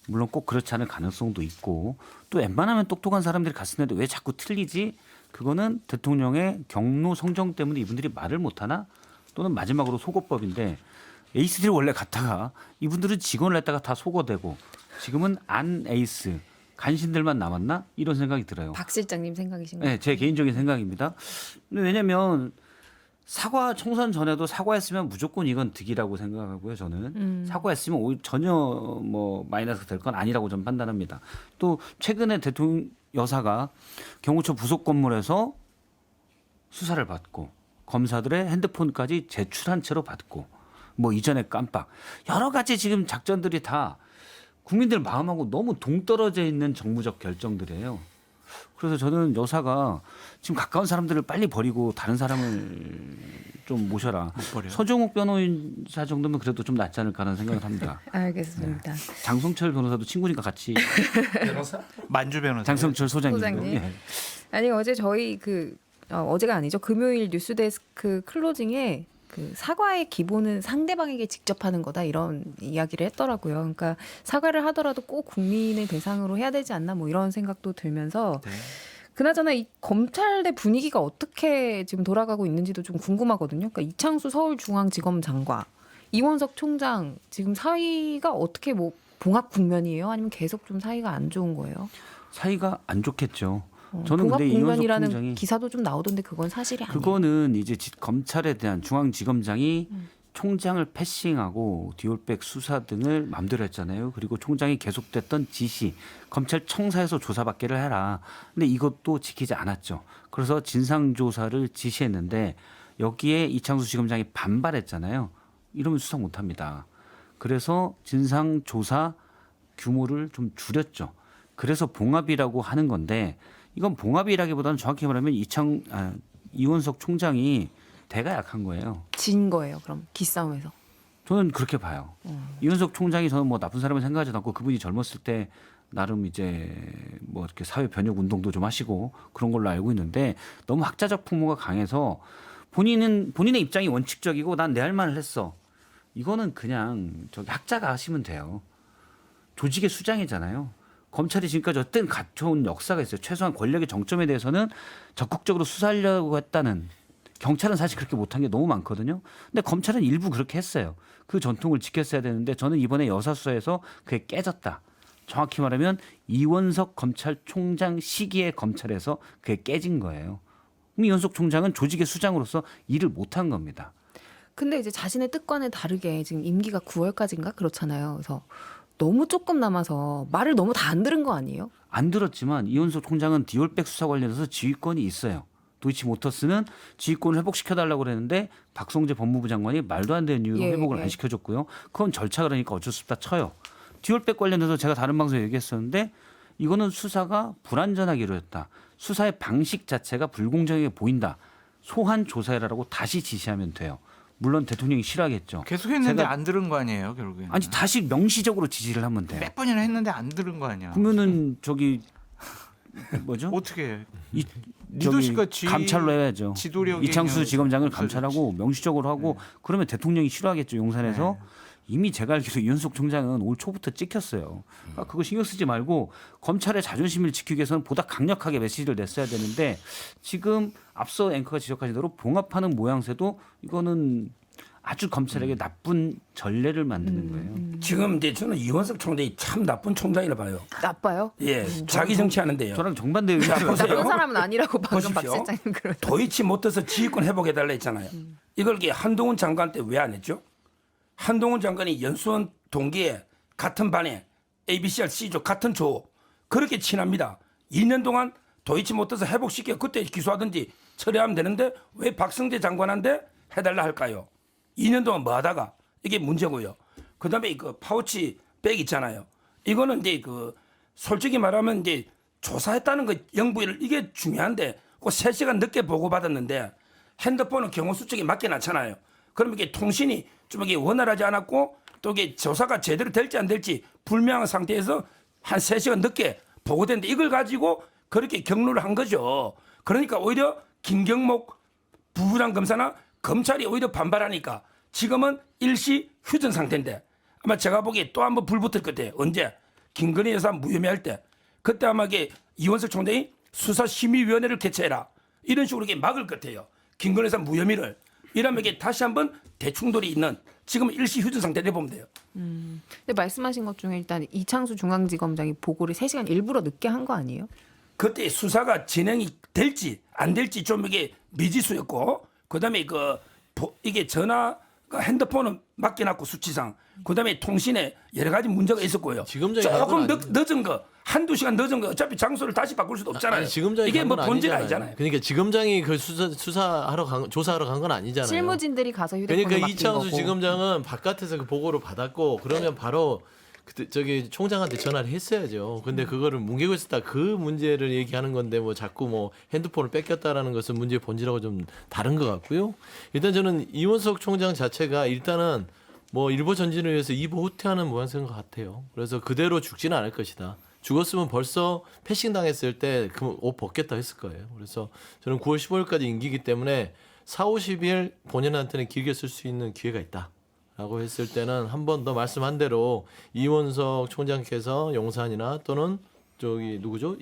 물론 꼭 그렇지 않을 가능성도 있고 또 웬만하면 똑똑한 사람들이 갔을 텐데 왜 자꾸 틀리지? 그거는 대통령의 경로 성정 때문에 이분들이 말을 못하나? 또는 마지막으로 속어법인데 에이스들이 원래 갔다가 이분들은 직원을 했다가 다 속어대고 지금은 안 에이스 간신들만 남았나? 이런 생각이 들어요. 박 실장님 생각이신가요? 네, 제 개인적인 생각입니다. 근데 왜냐하면 사과 총선 전에도 사과했으면 무조건 이건 득이라고 생각하고요. 저는 사과했으면 오히려 전혀 뭐 마이너스 될 건 아니라고 저는 판단합니다. 또 최근에 대통령 여사가 경호처 부속 건물에서 수사를 받고 검사들의 핸드폰까지 제출한 채로 받고 뭐 이전에 깜빡 여러 가지 지금 작전들이 다 국민들 마음하고 너무 동떨어져 있는 정무적 결정들이에요. 그래서 저는 여사가 지금 가까운 사람들을 빨리 버리고 다른 사람을 좀 모셔라. 서종욱 변호인사 정도면 그래도 좀 낫지 않을까 하는 생각을 합니다. 알겠습니다. 장성철 변호사도 친구니까 같이 변호사? 만주 변호사. 장성철 소장님. 소장님. 예. 아니 어제 저희 어제가 아니죠. 금요일 뉴스데스크 클로징에 그 사과의 기본은 상대방에게 직접 하는 거다 이런 이야기를 했더라고요. 그러니까 사과를 하더라도 꼭 국민을 대상으로 해야 되지 않나 뭐 이런 생각도 들면서 그나저나 이 검찰 내 분위기가 어떻게 지금 돌아가고 있는지도 좀 궁금하거든요. 그러니까 이창수 서울중앙지검장과 이원석 총장 지금 사이가 어떻게 뭐 봉합 국면이에요? 아니면 계속 좀 사이가 안 좋은 거예요? 사이가 안 좋겠죠. 저는 봉합 근데 이원석 국면이라는 총장이 기사도 좀 나오던데 그건 사실이 아니에요. 그거는 이제 검찰에 대한 중앙지검장이 총장을 패싱하고 디올백 수사 등을 맘대로 했잖아요. 그리고 총장이 계속됐던 지시, 검찰청사에서 조사받기를 해라. 근데 이것도 지키지 않았죠. 그래서 진상조사를 지시했는데 여기에 이창수 지검장이 반발했잖아요. 이러면 수사 못합니다. 그래서 진상조사 규모를 좀 줄였죠. 그래서 봉합이라고 하는 건데 이건 봉합이라기보다는 정확히 말하면 이원석 총장이 대가 약한 거예요. 진 거예요. 그럼 기싸움에서. 저는 그렇게 봐요. 이원석 총장이 저는 뭐 나쁜 사람을 생각하지도 않고 그분이 젊었을 때 나름 이제 뭐 이렇게 사회 변혁 운동도 좀 하시고 그런 걸로 알고 있는데 너무 학자적 풍모가 강해서 본인의 입장이 원칙적이고 난 내 할 말을 했어. 이거는 그냥 저기 학자가 하시면 돼요. 조직의 수장이잖아요. 검찰이 지금까지 어떤 갖춰온 역사가 있어요. 최소한 권력의 정점에 대해서는 적극적으로 수사하려고 했다는 경찰은 사실 그렇게 못한 게 너무 많거든요. 근데 검찰은 일부 그렇게 했어요. 그 전통을 지켰어야 되는데 저는 이번에 여사 수사에서 그게 깨졌다. 정확히 말하면 이원석 검찰총장 시기에 검찰에서 그게 깨진 거예요. 그럼 이원석 총장은 조직의 수장으로서 일을 못한 겁니다. 근데 이제 자신의 뜻과는 다르게 지금 임기가 9월까지인가 그렇잖아요. 그래서 너무 조금 남아서 말을 너무 다 안 들은 거 아니에요? 안 들었지만 이원석 총장은 디올백 수사 관련해서 지휘권이 있어요. 도이치모터스는 지휘권을 회복시켜달라고 그랬는데 박성재 법무부 장관이 말도 안 되는 이유로 회복을 안 시켜줬고요. 그건 절차 그러니까 어쩔 수 없다 쳐요. 디올백 관련해서 제가 다른 방송에 얘기했었는데 이거는 수사가 불완전하게 이루어졌다. 수사의 방식 자체가 불공정하게 보인다. 소환 조사해라라고 다시 지시하면 돼요. 물론 대통령이 싫어하겠죠. 계속 했는데 제가- 안 들은 거 아니에요, 결국에. 아니 다시 명시적으로 지시를 하면 돼요. 몇 번이나 했는데 안 들은 거 아니야. 그러면은 저기 뭐죠? 어떻게 해? 이 리더십과 저기 감찰로 해야죠. 지도력이 이창수 그냥 지검장을 없어졌지. 감찰하고 명시적으로 하고 그러면 대통령이 싫어하겠죠. 용산에서. 이미 제가 알기로 이현숙 총장은 올 초부터 찍혔어요. 그러니까 그거 신경 쓰지 말고 검찰의 자존심을 지키기 위해서는 보다 강력하게 메시지를 냈어야 되는데 지금 앞서 앵커가 지적하신 대로 봉합하는 모양새도 이거는 아주 검찰에게 나쁜 전례를 만드는 거예요. 지금 이제 저는 이원석 총장이 참 나쁜 총장이라 봐요. 나빠요? 예, 자기 정치하는데요. 저랑 정반대 의견. 자, 보세요. 나쁜 사람은 아니라고 방금 박 보십시오. 실장님 그러. 도이치모터스 지휘권 회복해달라 했잖아요. 이걸 이게 한동훈 장관 때 왜 안 했죠? 한동훈 장관이 연수원 동기에 같은 반에 ABCR C조 같은 조 그렇게 친합니다. 2년 동안 도이치모터스 회복시켜 그때 기소하든지 처리하면 되는데 왜 박성재 장관한테 해달라 할까요? 2년 동안 뭐 하다가 이게 문제고요. 그다음에 그 파우치 백 있잖아요. 이거는 이제 그 솔직히 말하면 이제 조사했다는 거 영부를 이게 중요한데 그 3시간 늦게 보고받았는데 핸드폰은 경호 수칙에 맡겨놨잖아요. 그럼 이게 통신이 좀 이게 원활하지 않았고 또 이게 조사가 제대로 될지 안 될지 불명한 상태에서 한 3시간 늦게 보고됐는데 이걸 가지고 그렇게 경로를 한 거죠. 그러니까 오히려 김경목 부부장 검사나 검찰이 오히려 반발하니까 지금은 일시 휴전 상태인데 아마 제가 보기에 또 한 번 불 붙을 것 같아요. 언제? 김건희 여사 무혐의할 때 그때 아마 이게 이원석 총장이 수사심의위원회를 개최해라 이런 식으로 이게 막을 것 같아요. 김건희 여사 무혐의를 이러면 이게 다시 한번 대충돌이 있는 지금 일시 휴전 상태를 보면 돼요. 근데 말씀하신 것 중에 일단 이창수 중앙지검장이 보고를 3시간 일부러 늦게 한 거 아니에요? 그때 수사가 진행이 될지 안 될지 좀 이게 미지수였고 그다음에 이게 전화가 핸드폰은 맡겨놨고 수치상 그다음에 통신에 여러 가지 문제가 있었고요. 지검장이 조금 한 건 늦은 거 한두 시간 늦은 거 어차피 장소를 다시 바꿀 수도 없잖아요. 아니, 지검장이 이게 간 뭐 건 본질 아니잖아요. 아니잖아요. 그러니까 지검장이 그 조사하러 간 건 아니잖아요. 실무진들이 가서 휴대폰을 그러니까 맡긴 이창수 거고. 지검장은 바깥에서 그 보고를 받았고 그러면 바로 그때 저기 총장한테 전화를 했어야죠. 근데 그거를 뭉개고 있었다. 그 문제를 얘기하는 건데 뭐 자꾸 뭐 핸드폰을 뺏겼다라는 것은 문제의 본질하고 좀 다른 것 같고요. 일단 저는 이원석 총장 자체가 일단은 뭐 일보 전진을 위해서 이보 후퇴하는 모양새인 것 같아요. 그래서 그대로 죽지는 않을 것이다. 죽었으면 벌써 패싱 당했을 때 그 옷 벗겠다 했을 거예요. 그래서 저는 9월 15일까지 임기이기 때문에 4, 50일 본인한테는 길게 쓸 수 있는 기회가 있다. 라고 했을 때는 한 번 더 말씀한 대로 이원석 총장께서 용산이나 또는 저기 누구죠?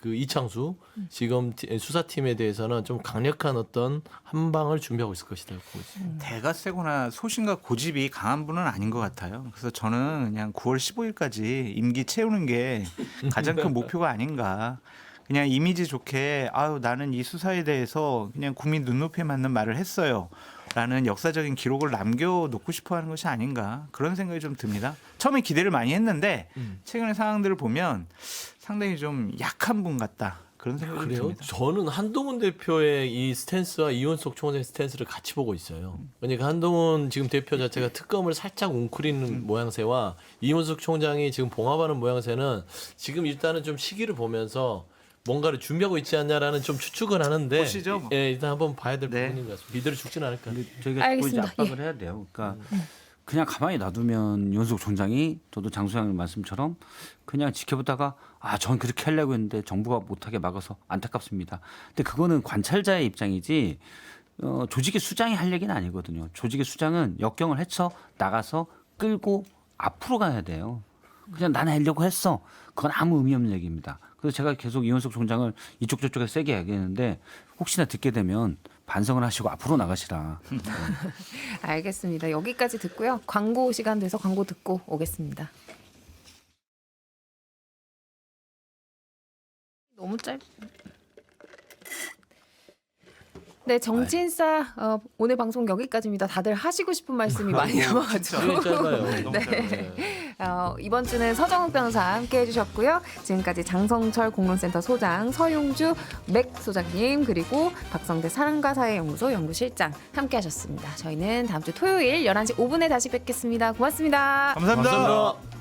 이창수 지금 수사팀에 대해서는 좀 강력한 어떤 한 방을 준비하고 있을 것이다. 보고 있습니다. 대가 세거나 소신과 고집이 강한 분은 아닌 것 같아요. 그래서 저는 그냥 9월 15일까지 임기 채우는 게 가장 큰 목표가 아닌가. 그냥 이미지 좋게 아유 나는 이 수사에 대해서 그냥 국민 눈높이에 맞는 말을 했어요. 라는 역사적인 기록을 남겨놓고 싶어하는 것이 아닌가 그런 생각이 좀 듭니다. 처음에 기대를 많이 했는데 최근의 상황들을 보면 상당히 좀 약한 분 같다 그런 생각이 그래요? 듭니다. 저는 한동훈 대표의 이 스탠스와 이원석 총장의 스탠스를 같이 보고 있어요. 그러니까 한동훈 지금 대표 자체가 특검을 살짝 웅크리는 모양새와 이원석 총장이 지금 봉합하는 모양새는 지금 일단은 좀 시기를 보면서 뭔가를 준비하고 있지 않냐라는 좀 추측은 하는데 보시죠. 예, 일단 한번 봐야 될 네. 부분인 것 같습니다. 미드를 죽지는 않을까. 근데 저희가 자꾸 이제 알겠습니다. 압박을 해야 돼요. 그러니까 그냥 가만히 놔두면 이원석 총장이 저도 장 소장님 말씀처럼 그냥 지켜보다가 전 그렇게 하려고 했는데 정부가 못하게 막아서 안타깝습니다. 근데 그거는 관찰자의 입장이지 조직의 수장이 할 얘기는 아니거든요. 조직의 수장은 역경을 헤쳐 나가서 끌고 앞으로 가야 돼요. 그냥 나는 하려고 했어. 그건 아무 의미 없는 얘기입니다. 그래서 제가 계속 이원석 총장을 이쪽 저쪽에 세게 얘기했는데 혹시나 듣게 되면 반성을 하시고 앞으로 나가시라. 알겠습니다. 여기까지 듣고요. 광고 시간 돼서 광고 듣고 오겠습니다. 너무 짧. 네, 정치인싸 오늘 방송 여기까지입니다. 다들 하시고 싶은 말씀이 많이 남아가지고. 시간이 짧아요. 네. 이번 주는 서정욱 변호사 함께 해주셨고요. 지금까지 장성철 공론센터 소장, 서용주 맥 소장님, 그리고 박성대 사랑과 사회연구소 연구실장 함께 하셨습니다. 저희는 다음 주 토요일 11시 5분에 다시 뵙겠습니다. 고맙습니다. 감사합니다. 감사합니다.